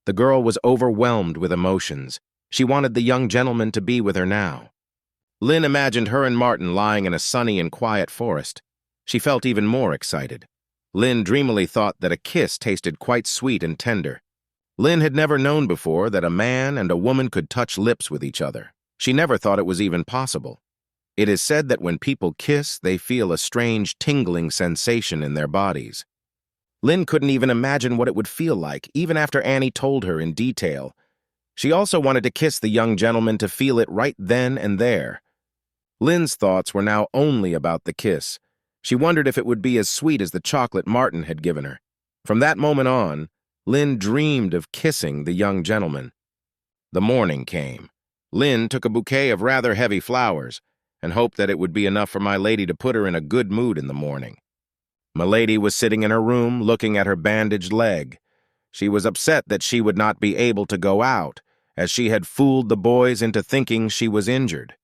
The girl was overwhelmed with emotions. She wanted the young gentleman to be with her now. Lynn imagined her and Martin lying in a sunny and quiet forest. She felt even more excited. Lynn dreamily thought that a kiss tasted quite sweet and tender. Lynn had never known before that a man and a woman could touch lips with each other. She never thought it was even possible. It is said that when people kiss, they feel a strange tingling sensation in their bodies. Lynn couldn't even imagine what it would feel like, even after Annie told her in detail. She also wanted to kiss the young gentleman to feel it right then and there. Lynn's thoughts were now only about the kiss. She wondered if it would be as sweet as the chocolate Martin had given her. From that moment on, Lynn dreamed of kissing the young gentleman. The morning came. Lynn took a bouquet of rather heavy flowers and hoped that it would be enough for my lady to put her in a good mood in the morning. My lady was sitting in her room looking at her bandaged leg. She was upset that she would not be able to go out, as she had fooled the boys into thinking she was injured.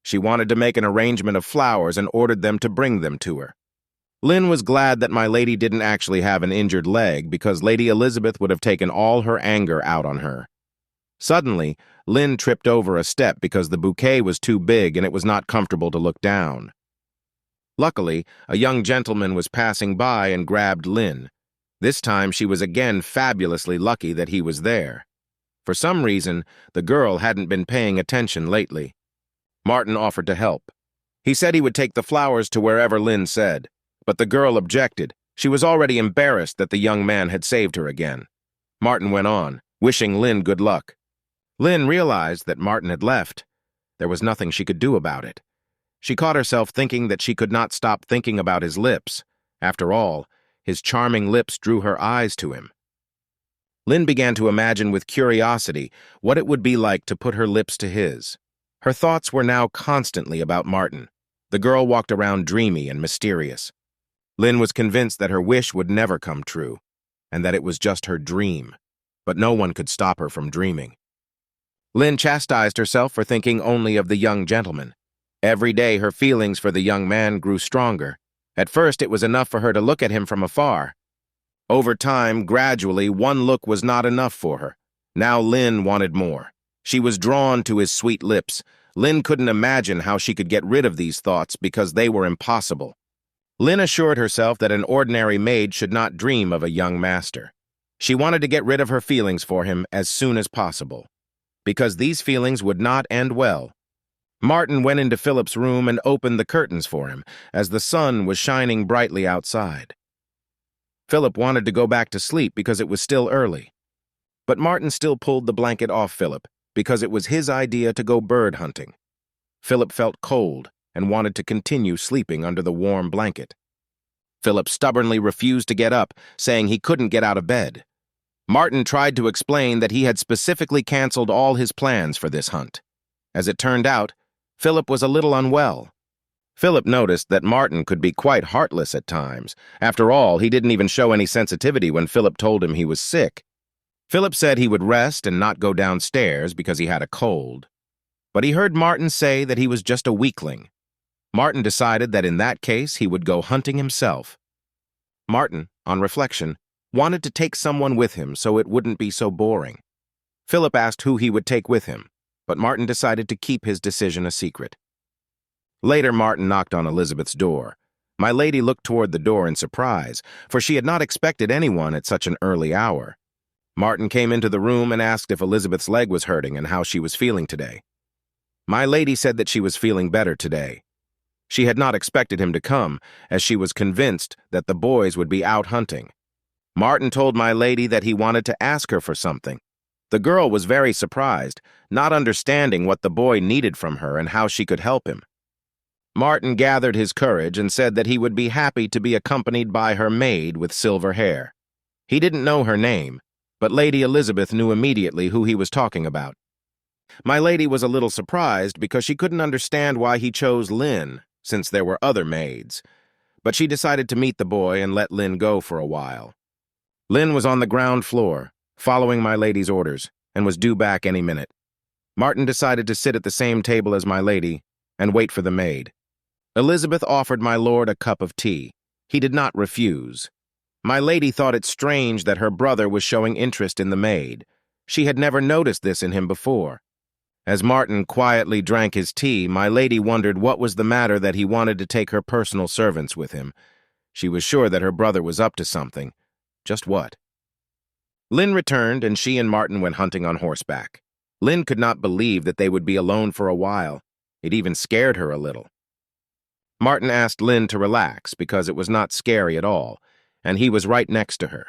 She wanted to make an arrangement of flowers and ordered them to bring them to her. Lynn was glad that my lady didn't actually have an injured leg because Lady Elizabeth would have taken all her anger out on her. Suddenly, Lynn tripped over a step because the bouquet was too big and it was not comfortable to look down. Luckily, a young gentleman was passing by and grabbed Lynn. This time she was again fabulously lucky that he was there. For some reason, the girl hadn't been paying attention lately. Martin offered to help. He said he would take the flowers to wherever Lynn said, but the girl objected. She was already embarrassed that the young man had saved her again. Martin went on, wishing Lynn good luck. Lynn realized that Martin had left. There was nothing she could do about it. She caught herself thinking that she could not stop thinking about his lips. After all, his charming lips drew her eyes to him. Lynn began to imagine with curiosity what it would be like to put her lips to his. Her thoughts were now constantly about Martin. The girl walked around dreamy and mysterious. Lynn was convinced that her wish would never come true, and that it was just her dream. But no one could stop her from dreaming. Lynn chastised herself for thinking only of the young gentleman. Every day her feelings for the young man grew stronger. At first it was enough for her to look at him from afar. Over time, gradually, one look was not enough for her. Now Lynn wanted more. She was drawn to his sweet lips. Lynn couldn't imagine how she could get rid of these thoughts because they were impossible. Lynn assured herself that an ordinary maid should not dream of a young master. She wanted to get rid of her feelings for him as soon as possible, because these feelings would not end well. Martin went into Philip's room and opened the curtains for him, as the sun was shining brightly outside. Philip wanted to go back to sleep because it was still early. But Martin still pulled the blanket off Philip because it was his idea to go bird hunting. Philip felt cold and wanted to continue sleeping under the warm blanket. Philip stubbornly refused to get up, saying he couldn't get out of bed. Martin tried to explain that he had specifically canceled all his plans for this hunt. As it turned out, Philip was a little unwell. Philip noticed that Martin could be quite heartless at times. After all, he didn't even show any sensitivity when Philip told him he was sick. Philip said he would rest and not go downstairs because he had a cold. But he heard Martin say that he was just a weakling. Martin decided that in that case he would go hunting himself. Martin, on reflection, wanted to take someone with him so it wouldn't be so boring. Philip asked who he would take with him, but Martin decided to keep his decision a secret. Later, Martin knocked on Elizabeth's door. My lady looked toward the door in surprise, for she had not expected anyone at such an early hour. Martin came into the room and asked if Elizabeth's leg was hurting and how she was feeling today. My lady said that she was feeling better today. She had not expected him to come, as she was convinced that the boys would be out hunting. Martin told my lady that he wanted to ask her for something. The girl was very surprised, not understanding what the boy needed from her and how she could help him. Martin gathered his courage and said that he would be happy to be accompanied by her maid with silver hair. He didn't know her name, but Lady Elizabeth knew immediately who he was talking about. My lady was a little surprised because she couldn't understand why he chose Lynn, since there were other maids, but she decided to meet the boy and let Lynn go for a while. Lynn was on the ground floor, following my lady's orders, and was due back any minute. Martin decided to sit at the same table as my lady and wait for the maid. Elizabeth offered my lord a cup of tea. He did not refuse. My lady thought it strange that her brother was showing interest in the maid. She had never noticed this in him before. As Martin quietly drank his tea, my lady wondered what was the matter that he wanted to take her personal servants with him. She was sure that her brother was up to something. Just what? Lynn returned, and she and Martin went hunting on horseback. Lynn could not believe that they would be alone for a while. It even scared her a little. Martin asked Lynn to relax because it was not scary at all, and he was right next to her.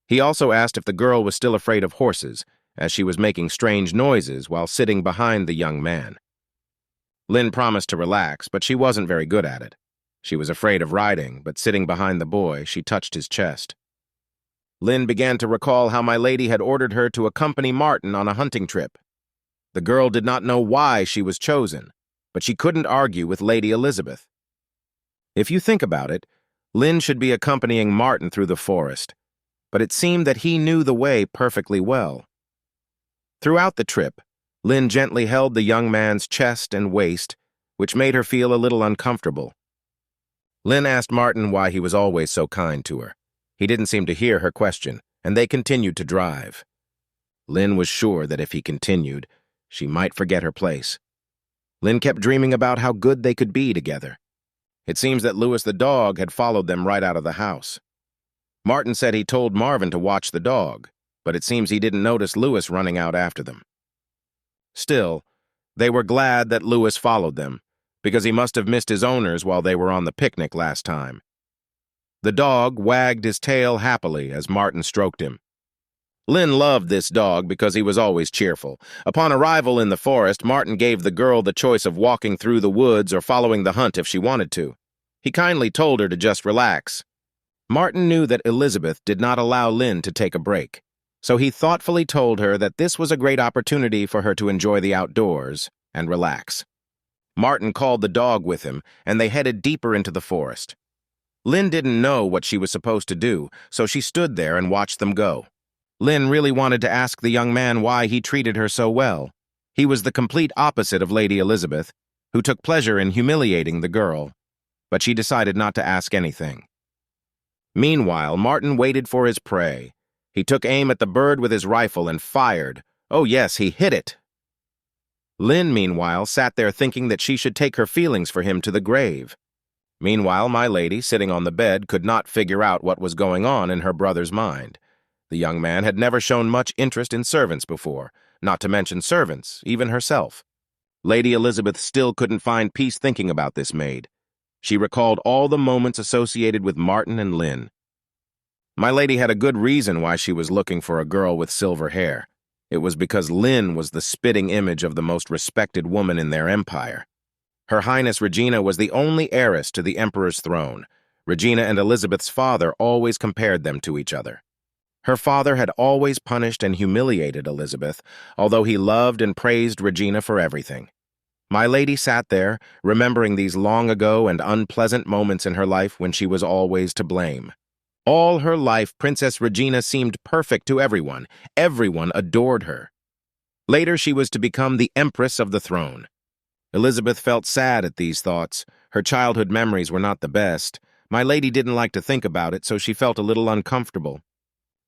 He also asked if the girl was still afraid of horses, as she was making strange noises while sitting behind the young man. Lynn promised to relax, but she wasn't very good at it. She was afraid of riding, but sitting behind the boy, she touched his chest. Lynn began to recall how my lady had ordered her to accompany Martin on a hunting trip. The girl did not know why she was chosen, but she couldn't argue with Lady Elizabeth. If you think about it, Lynn should be accompanying Martin through the forest, but it seemed that he knew the way perfectly well. Throughout the trip, Lynn gently held the young man's chest and waist, which made her feel a little uncomfortable. Lynn asked Martin why he was always so kind to her. He didn't seem to hear her question, and they continued to drive. Lynn was sure that if he continued, she might forget her place. Lynn kept dreaming about how good they could be together. It seems that Louis the dog had followed them right out of the house. Martin said he told Marvin to watch the dog, but it seems he didn't notice Louis running out after them. Still, they were glad that Louis followed them, because he must have missed his owners while they were on the picnic last time. The dog wagged his tail happily as Martin stroked him. Lynn loved this dog because he was always cheerful. Upon arrival in the forest, Martin gave the girl the choice of walking through the woods or following the hunt if she wanted to. He kindly told her to just relax. Martin knew that Elizabeth did not allow Lynn to take a break, so he thoughtfully told her that this was a great opportunity for her to enjoy the outdoors and relax. Martin called the dog with him, and they headed deeper into the forest. Lynn didn't know what she was supposed to do, so she stood there and watched them go. Lynn really wanted to ask the young man why he treated her so well. He was the complete opposite of Lady Elizabeth, who took pleasure in humiliating the girl, but she decided not to ask anything. Meanwhile, Martin waited for his prey. He took aim at the bird with his rifle and fired. Oh yes, he hit it. Lynn, meanwhile, sat there thinking that she should take her feelings for him to the grave. Meanwhile, my lady, sitting on the bed, could not figure out what was going on in her brother's mind. The young man had never shown much interest in servants before, not to mention servants, even herself. Lady Elizabeth still couldn't find peace thinking about this maid. She recalled all the moments associated with Martin and Lynn. My lady had a good reason why she was looking for a girl with silver hair. It was because Lynn was the spitting image of the most respected woman in their empire. Her Highness Regina was the only heiress to the emperor's throne. Regina and Elizabeth's father always compared them to each other. Her father had always punished and humiliated Elizabeth, although he loved and praised Regina for everything. My lady sat there, remembering these long ago and unpleasant moments in her life when she was always to blame. All her life, Princess Regina seemed perfect to everyone. Everyone adored her. Later, she was to become the Empress of the throne. Elizabeth felt sad at these thoughts. Her childhood memories were not the best. My lady didn't like to think about it, so she felt a little uncomfortable.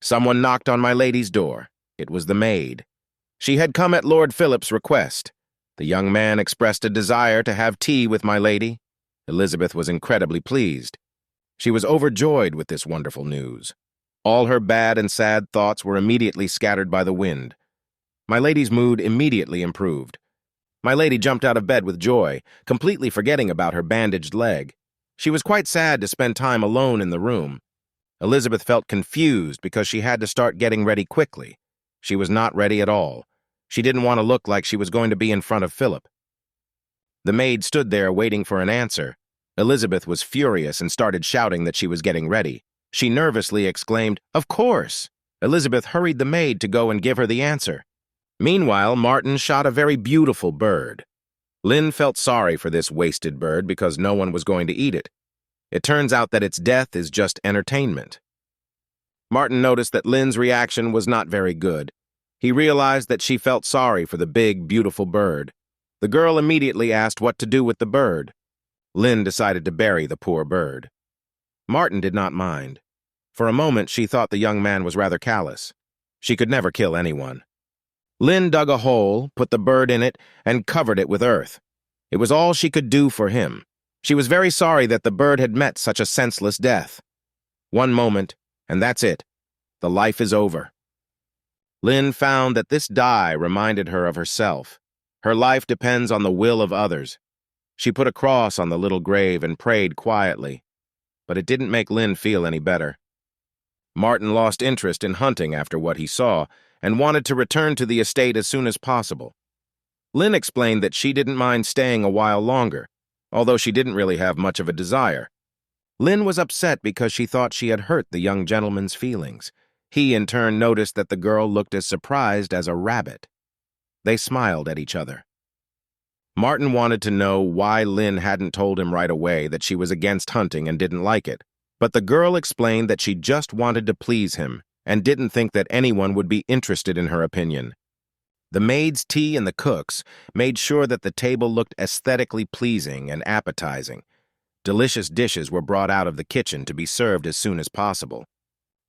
Someone knocked on my lady's door. It was the maid. She had come at Lord Philip's request. The young man expressed a desire to have tea with my lady. Elizabeth was incredibly pleased. She was overjoyed with this wonderful news. All her bad and sad thoughts were immediately scattered by the wind. My lady's mood immediately improved. My lady jumped out of bed with joy, completely forgetting about her bandaged leg. She was quite sad to spend time alone in the room. Elizabeth felt confused because she had to start getting ready quickly. She was not ready at all. She didn't want to look like she was going to be in front of Philip. The maid stood there waiting for an answer. Elizabeth was furious and started shouting that she was getting ready. She nervously exclaimed, "Of course!" Elizabeth hurried the maid to go and give her the answer. Meanwhile, Martin shot a very beautiful bird. Lynn felt sorry for this wasted bird because no one was going to eat it. It turns out that its death is just entertainment. Martin noticed that Lynn's reaction was not very good. He realized that she felt sorry for the big, beautiful bird. The girl immediately asked what to do with the bird. Lynn decided to bury the poor bird. Martin did not mind. For a moment, she thought the young man was rather callous. She could never kill anyone. Lynn dug a hole, put the bird in it, and covered it with earth. It was all she could do for him. She was very sorry that the bird had met such a senseless death. One moment, and that's it. The life is over. Lynn found that this die reminded her of herself. Her life depends on the will of others. She put a cross on the little grave and prayed quietly, but it didn't make Lynn feel any better. Martin lost interest in hunting after what he saw and wanted to return to the estate as soon as possible. Lynn explained that she didn't mind staying a while longer, although she didn't really have much of a desire. Lynn was upset because she thought she had hurt the young gentleman's feelings. He, in turn, noticed that the girl looked as surprised as a rabbit. They smiled at each other. Martin wanted to know why Lynn hadn't told him right away that she was against hunting and didn't like it, but the girl explained that she just wanted to please him and didn't think that anyone would be interested in her opinion. The maids, tea, and the cooks made sure that the table looked aesthetically pleasing and appetizing. Delicious dishes were brought out of the kitchen to be served as soon as possible.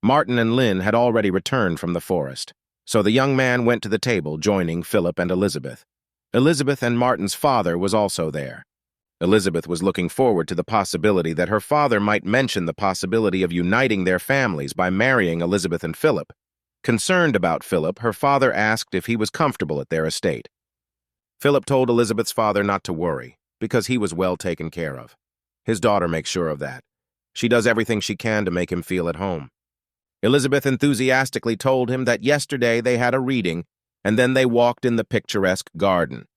Martin and Lynn had already returned from the forest, so the young man went to the table, joining Philip and Elizabeth. Elizabeth and Martin's father was also there. Elizabeth was looking forward to the possibility that her father might mention the possibility of uniting their families by marrying Elizabeth and Philip. Concerned about Philip, her father asked if he was comfortable at their estate. Philip told Elizabeth's father not to worry, because he was well taken care of. His daughter makes sure of that. She does everything she can to make him feel at home. Elizabeth enthusiastically told him that yesterday they had a reading, and then they walked in the picturesque garden.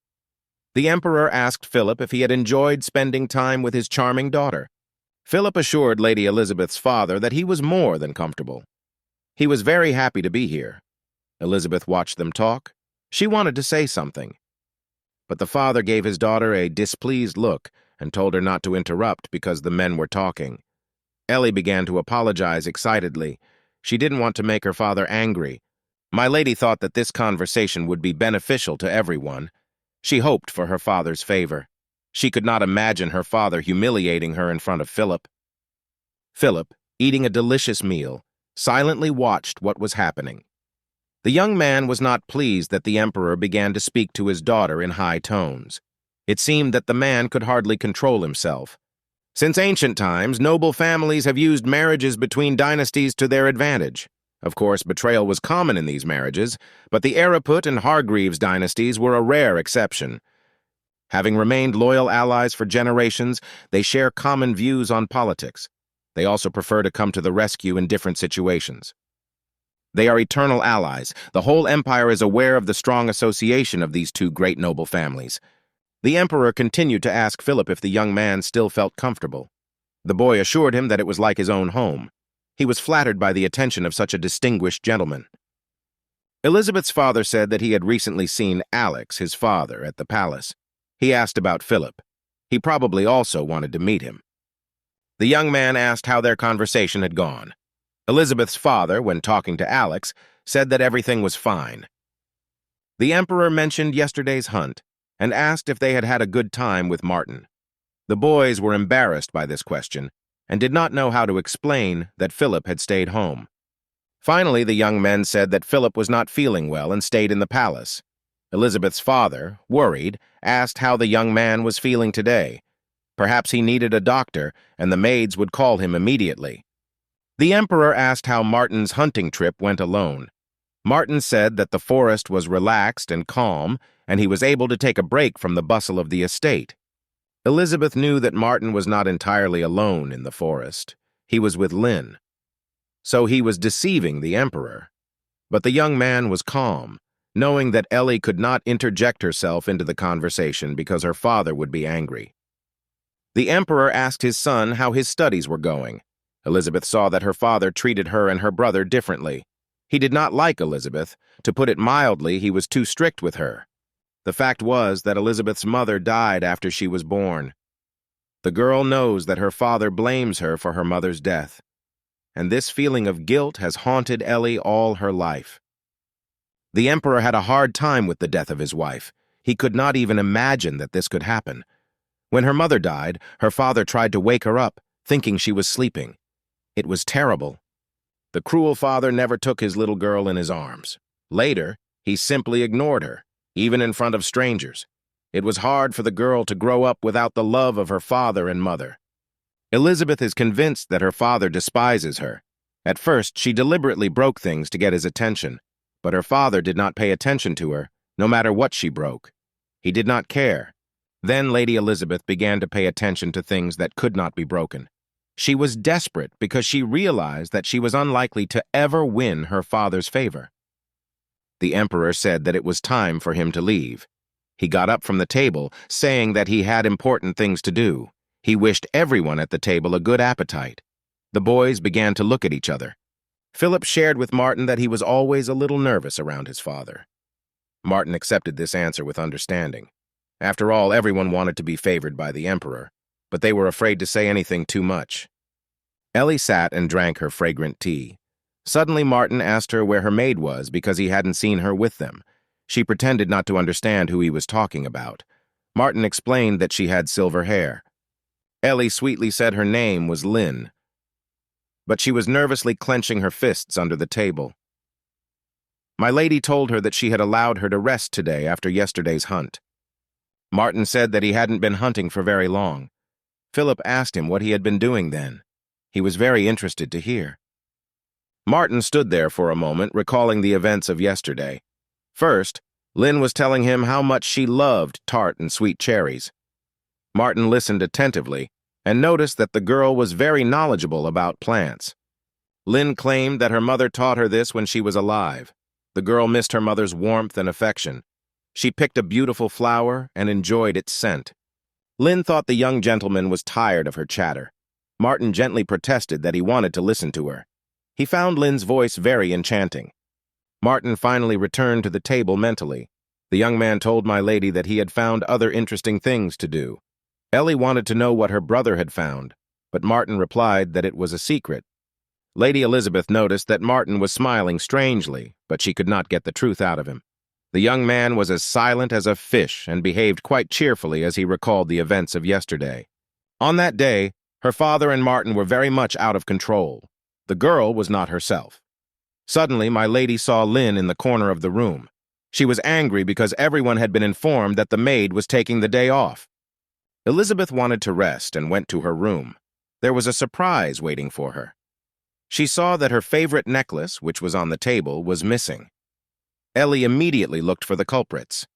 The emperor asked Philip if he had enjoyed spending time with his charming daughter. Philip assured Lady Elizabeth's father that he was more than comfortable. He was very happy to be here. Elizabeth watched them talk. She wanted to say something. But the father gave his daughter a displeased look and told her not to interrupt because the men were talking. Ellie began to apologize excitedly. She didn't want to make her father angry. My lady thought that this conversation would be beneficial to everyone. She hoped for her father's favor. She could not imagine her father humiliating her in front of Philip. Philip, eating a delicious meal, silently watched what was happening. The young man was not pleased that the emperor began to speak to his daughter in high tones. It seemed that the man could hardly control himself. Since ancient times, noble families have used marriages between dynasties to their advantage. Of course, betrayal was common in these marriages, but the Araput and Hargreaves dynasties were a rare exception. Having remained loyal allies for generations, they share common views on politics. They also prefer to come to the rescue in different situations. They are eternal allies. The whole empire is aware of the strong association of these two great noble families. The emperor continued to ask Philip if the young man still felt comfortable. The boy assured him that it was like his own home. He was flattered by the attention of such a distinguished gentleman. Elizabeth's father said that he had recently seen Alex, his father, at the palace. He asked about Philip. He probably also wanted to meet him. The young man asked how their conversation had gone. Elizabeth's father, when talking to Alex, said that everything was fine. The emperor mentioned yesterday's hunt and asked if they had had a good time with Martin. The boys were embarrassed by this question and did not know how to explain that Philip had stayed home. Finally, the young men said that Philip was not feeling well and stayed in the palace. Elizabeth's father, worried, asked how the young man was feeling today. Perhaps he needed a doctor, and the maids would call him immediately. The emperor asked how Martin's hunting trip went alone. Martin said that the forest was relaxed and calm, and he was able to take a break from the bustle of the estate. Elizabeth knew that Martin was not entirely alone in the forest. He was with Lynn. So he was deceiving the emperor. But the young man was calm, knowing that Ellie could not interject herself into the conversation because her father would be angry. The emperor asked his son how his studies were going. Elizabeth saw that her father treated her and her brother differently. He did not like Elizabeth. To put it mildly, he was too strict with her. The fact was that Elizabeth's mother died after she was born. The girl knows that her father blames her for her mother's death, and this feeling of guilt has haunted Ellie all her life. The emperor had a hard time with the death of his wife. He could not even imagine that this could happen. When her mother died, her father tried to wake her up, thinking she was sleeping. It was terrible. The cruel father never took his little girl in his arms. Later, he simply ignored her, even in front of strangers. It was hard for the girl to grow up without the love of her father and mother. Elizabeth is convinced that her father despises her. At first, she deliberately broke things to get his attention, but her father did not pay attention to her, no matter what she broke. He did not care. Then Lady Elizabeth began to pay attention to things that could not be broken. She was desperate because she realized that she was unlikely to ever win her father's favor. The emperor said that it was time for him to leave. He got up from the table, saying that he had important things to do. He wished everyone at the table a good appetite. The boys began to look at each other. Philip shared with Martin that he was always a little nervous around his father. Martin accepted this answer with understanding. After all, everyone wanted to be favored by the emperor, but they were afraid to say anything too much. Ellie sat and drank her fragrant tea. Suddenly, Martin asked her where her maid was because he hadn't seen her with them. She pretended not to understand who he was talking about. Martin explained that she had silver hair. Ellie sweetly said her name was Lynn, but she was nervously clenching her fists under the table. My lady told her that she had allowed her to rest today after yesterday's hunt. Martin said that he hadn't been hunting for very long. Philip asked him what he had been doing then. He was very interested to hear. Martin stood there for a moment, recalling the events of yesterday. First, Lynn was telling him how much she loved tart and sweet cherries. Martin listened attentively and noticed that the girl was very knowledgeable about plants. Lynn claimed that her mother taught her this when she was alive. The girl missed her mother's warmth and affection. She picked a beautiful flower and enjoyed its scent. Lynn thought the young gentleman was tired of her chatter. Martin gently protested that he wanted to listen to her. He found Lynn's voice very enchanting. Martin finally returned to the table mentally. The young man told my lady that he had found other interesting things to do. Ellie wanted to know what her brother had found, but Martin replied that it was a secret. Lady Elizabeth noticed that Martin was smiling strangely, but she could not get the truth out of him. The young man was as silent as a fish and behaved quite cheerfully as he recalled the events of yesterday. On that day, her father and Martin were very much out of control. The girl was not herself. Suddenly, my lady saw Lynn in the corner of the room. She was angry because everyone had been informed that the maid was taking the day off. Elizabeth wanted to rest and went to her room. There was a surprise waiting for her. She saw that her favorite necklace, which was on the table, was missing. Ellie immediately looked for the culprits.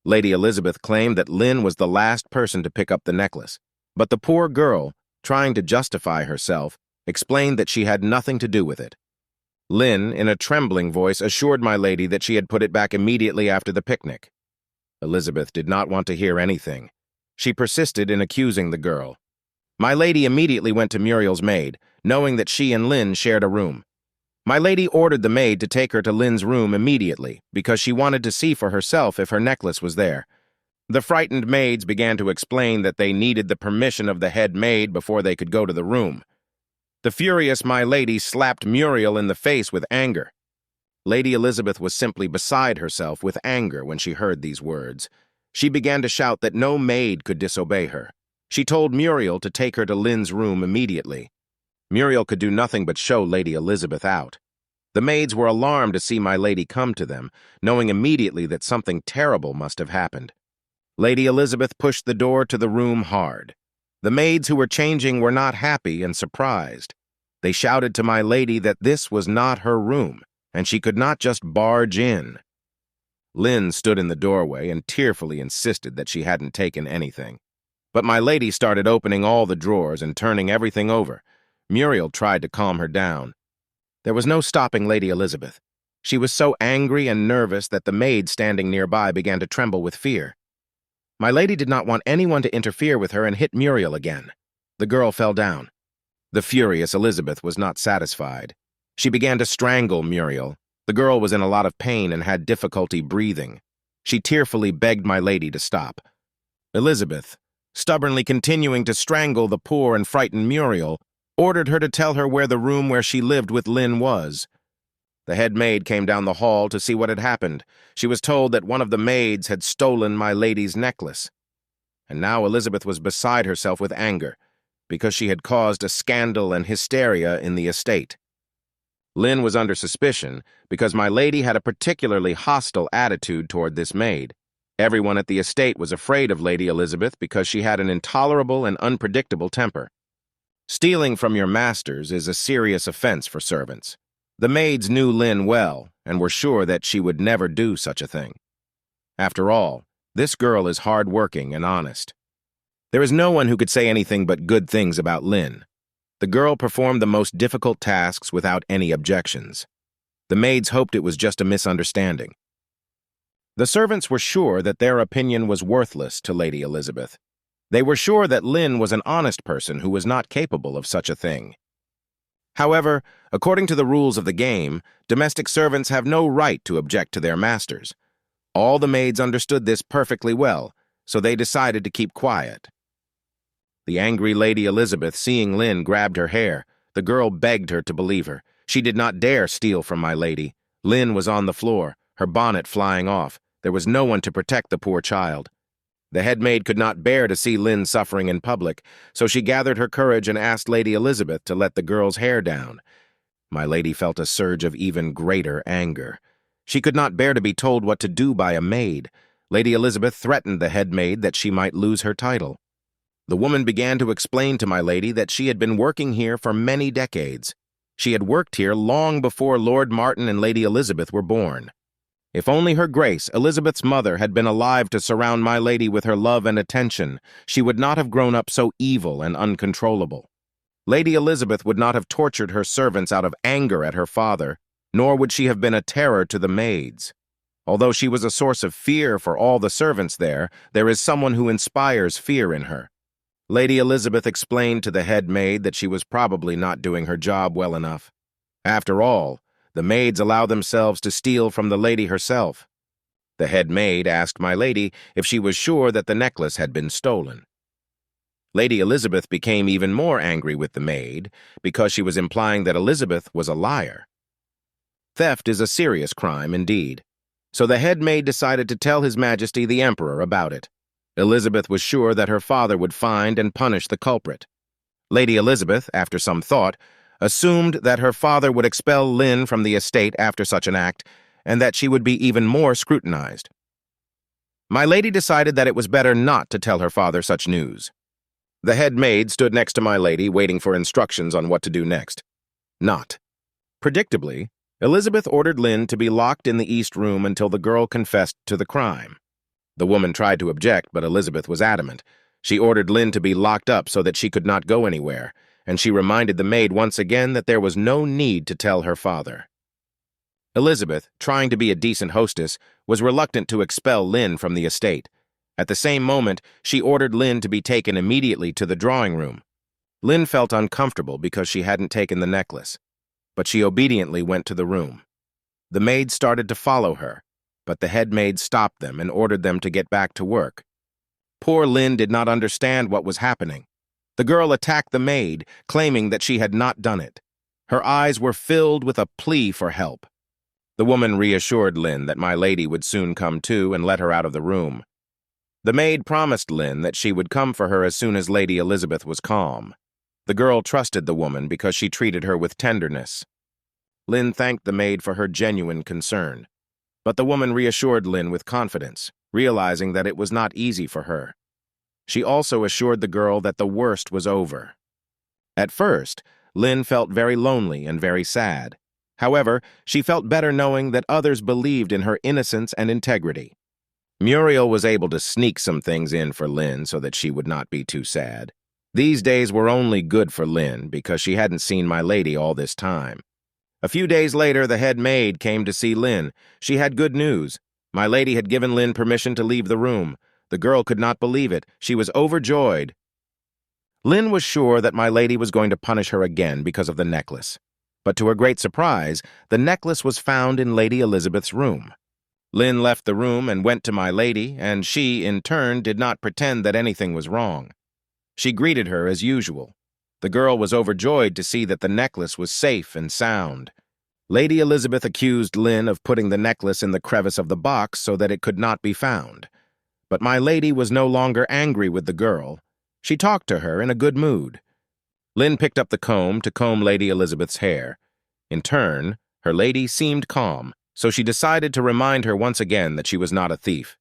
Lady Elizabeth claimed that Lynn was the last person to pick up the necklace, but the poor girl, trying to justify herself, explained that she had nothing to do with it. Lynn, in a trembling voice, assured my lady that she had put it back immediately after the picnic. Elizabeth did not want to hear anything. She persisted in accusing the girl. My lady immediately went to Muriel's maid, knowing that she and Lynn shared a room. My lady ordered the maid to take her to Lynn's room immediately because she wanted to see for herself if her necklace was there. The frightened maids began to explain that they needed the permission of the head maid before they could go to the room. The furious my lady slapped Muriel in the face with anger. Lady Elizabeth was simply beside herself with anger when she heard these words. She began to shout that no maid could disobey her. She told Muriel to take her to Lynn's room immediately. Muriel could do nothing but show Lady Elizabeth out. The maids were alarmed to see my lady come to them, knowing immediately that something terrible must have happened. Lady Elizabeth pushed the door to the room hard. The maids who were changing were not happy and surprised. They shouted to my lady that this was not her room, and she could not just barge in. Lynn stood in the doorway and tearfully insisted that she hadn't taken anything. But my lady started opening all the drawers and turning everything over. Muriel tried to calm her down. There was no stopping Lady Elizabeth. She was so angry and nervous that the maid standing nearby began to tremble with fear. My lady did not want anyone to interfere with her and hit Muriel again. The girl fell down. The furious Elizabeth was not satisfied. She began to strangle Muriel. The girl was in a lot of pain and had difficulty breathing. She tearfully begged my lady to stop. Elizabeth, stubbornly continuing to strangle the poor and frightened Muriel, ordered her to tell her where the room where she lived with Lynn was. The head maid came down the hall to see what had happened. She was told that one of the maids had stolen my lady's necklace. And now Elizabeth was beside herself with anger, because she had caused a scandal and hysteria in the estate. Lynn was under suspicion because my lady had a particularly hostile attitude toward this maid. Everyone at the estate was afraid of Lady Elizabeth because she had an intolerable and unpredictable temper. Stealing from your masters is a serious offense for servants. The maids knew Lynn well and were sure that she would never do such a thing. After all, this girl is hard-working and honest. There is no one who could say anything but good things about Lynn. The girl performed the most difficult tasks without any objections. The maids hoped it was just a misunderstanding. The servants were sure that their opinion was worthless to Lady Elizabeth. They were sure that Lynn was an honest person who was not capable of such a thing. However, according to the rules of the game, domestic servants have no right to object to their masters. All the maids understood this perfectly well, so they decided to keep quiet. The angry Lady Elizabeth, seeing Lynn, grabbed her hair. The girl begged her to believe her. She did not dare steal from my lady. Lynn was on the floor. her bonnet flying off. There was no one to protect the poor child. The head maid could not bear to see Lynn suffering in public, so she gathered her courage and asked Lady Elizabeth to let the girl's hair down. My lady felt a surge of even greater anger. She could not bear to be told what to do by a maid. Lady Elizabeth threatened the head maid that she might lose her title. The woman began to explain to my lady that she had been working here for many decades. She had worked here long before Lord Martin and Lady Elizabeth were born. If only her Grace, Elizabeth's mother, had been alive to surround my lady with her love and attention, she would not have grown up so evil and uncontrollable. Lady Elizabeth would not have tortured her servants out of anger at her father, nor would she have been a terror to the maids. Although she was a source of fear for all the servants there is someone who inspires fear in her. Lady Elizabeth explained to the head maid that she was probably not doing her job well enough. After all, the maids allow themselves to steal from the lady herself. The head maid asked my lady if she was sure that the necklace had been stolen. Lady Elizabeth became even more angry with the maid because she was implying that Elizabeth was a liar. Theft is a serious crime indeed, so the head maid decided to tell His Majesty the Emperor about it. Elizabeth was sure that her father would find and punish the culprit. Lady Elizabeth, after some thought, assumed that her father would expel Lynn from the estate after such an act, and that she would be even more scrutinized. My lady decided that it was better not to tell her father such news. The head maid stood next to my lady, waiting for instructions on what to do next. Not. Predictably, Elizabeth ordered Lynn to be locked in the east room until the girl confessed to the crime. The woman tried to object, but Elizabeth was adamant. She ordered Lynn to be locked up so that she could not go anywhere, and she reminded the maid once again that there was no need to tell her father. Elizabeth, trying to be a decent hostess, was reluctant to expel Lynn from the estate. At the same moment, she ordered Lynn to be taken immediately to the drawing room. Lynn felt uncomfortable because she hadn't taken the necklace, but she obediently went to the room. The maids started to follow her, but the head maid stopped them and ordered them to get back to work. Poor Lynn did not understand what was happening. The girl attacked the maid, claiming that she had not done it. Her eyes were filled with a plea for help. The woman reassured Lynn that my lady would soon come to and let her out of the room. The maid promised Lynn that she would come for her as soon as Lady Elizabeth was calm. The girl trusted the woman because she treated her with tenderness. Lynn thanked the maid for her genuine concern, but the woman reassured Lynn with confidence, realizing that it was not easy for her. She also assured the girl that the worst was over. At first, Lynn felt very lonely and very sad. However, she felt better knowing that others believed in her innocence and integrity. Muriel was able to sneak some things in for Lynn so that she would not be too sad. These days were only good for Lynn because she hadn't seen my lady all this time. A few days later, the head maid came to see Lynn. She had good news. My lady had given Lynn permission to leave the room. The girl could not believe it. She was overjoyed. Lynn was sure that my lady was going to punish her again because of the necklace. But to her great surprise, the necklace was found in Lady Elizabeth's room. Lynn left the room and went to my lady, and she, in turn, did not pretend that anything was wrong. She greeted her as usual. The girl was overjoyed to see that the necklace was safe and sound. Lady Elizabeth accused Lynn of putting the necklace in the crevice of the box so that it could not be found. But my lady was no longer angry with the girl. She talked to her in a good mood. Lynn picked up the comb to comb Lady Elizabeth's hair. In turn, her lady seemed calm, so she decided to remind her once again that she was not a thief.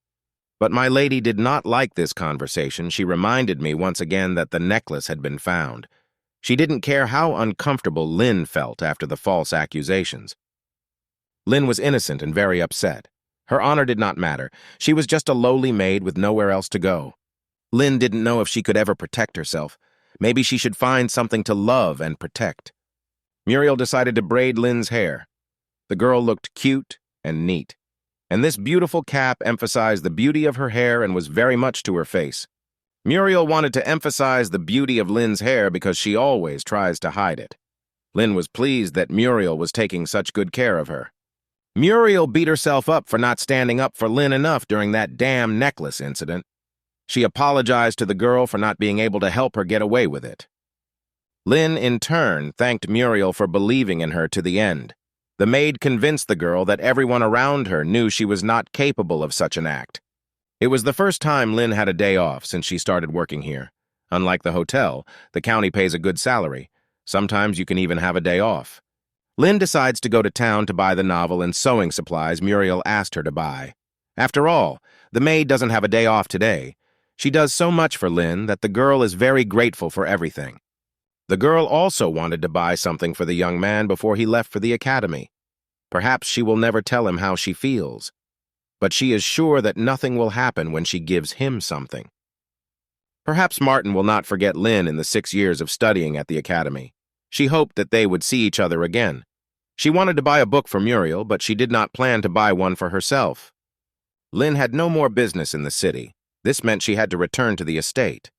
But my lady did not like this conversation. She reminded me once again that the necklace had been found. She didn't care how uncomfortable Lynn felt after the false accusations. Lynn was innocent and very upset. Her honor did not matter. She was just a lowly maid with nowhere else to go. Lynn didn't know if she could ever protect herself. Maybe she should find something to love and protect. Muriel decided to braid Lynn's hair. The girl looked cute and neat, and this beautiful cap emphasized the beauty of her hair and was very much to her face. Muriel wanted to emphasize the beauty of Lynn's hair because she always tries to hide it. Lynn was pleased that Muriel was taking such good care of her. Muriel beat herself up for not standing up for Lynn enough during that damn necklace incident. She apologized to the girl for not being able to help her get away with it. Lynn, in turn, thanked Muriel for believing in her to the end. The maid convinced the girl that everyone around her knew she was not capable of such an act. It was the first time Lynn had a day off since she started working here. Unlike the hotel, the county pays a good salary. Sometimes you can even have a day off. Lynn decides to go to town to buy the novel and sewing supplies Muriel asked her to buy. After all, the maid doesn't have a day off today. She does so much for Lynn that the girl is very grateful for everything. The girl also wanted to buy something for the young man before he left for the academy. Perhaps she will never tell him how she feels, but she is sure that nothing will happen when she gives him something. Perhaps Martin will not forget Lynn in the 6 years of studying at the academy. She hoped that they would see each other again. She wanted to buy a book for Muriel, but she did not plan to buy one for herself. Lynn had no more business in the city. This meant she had to return to the estate.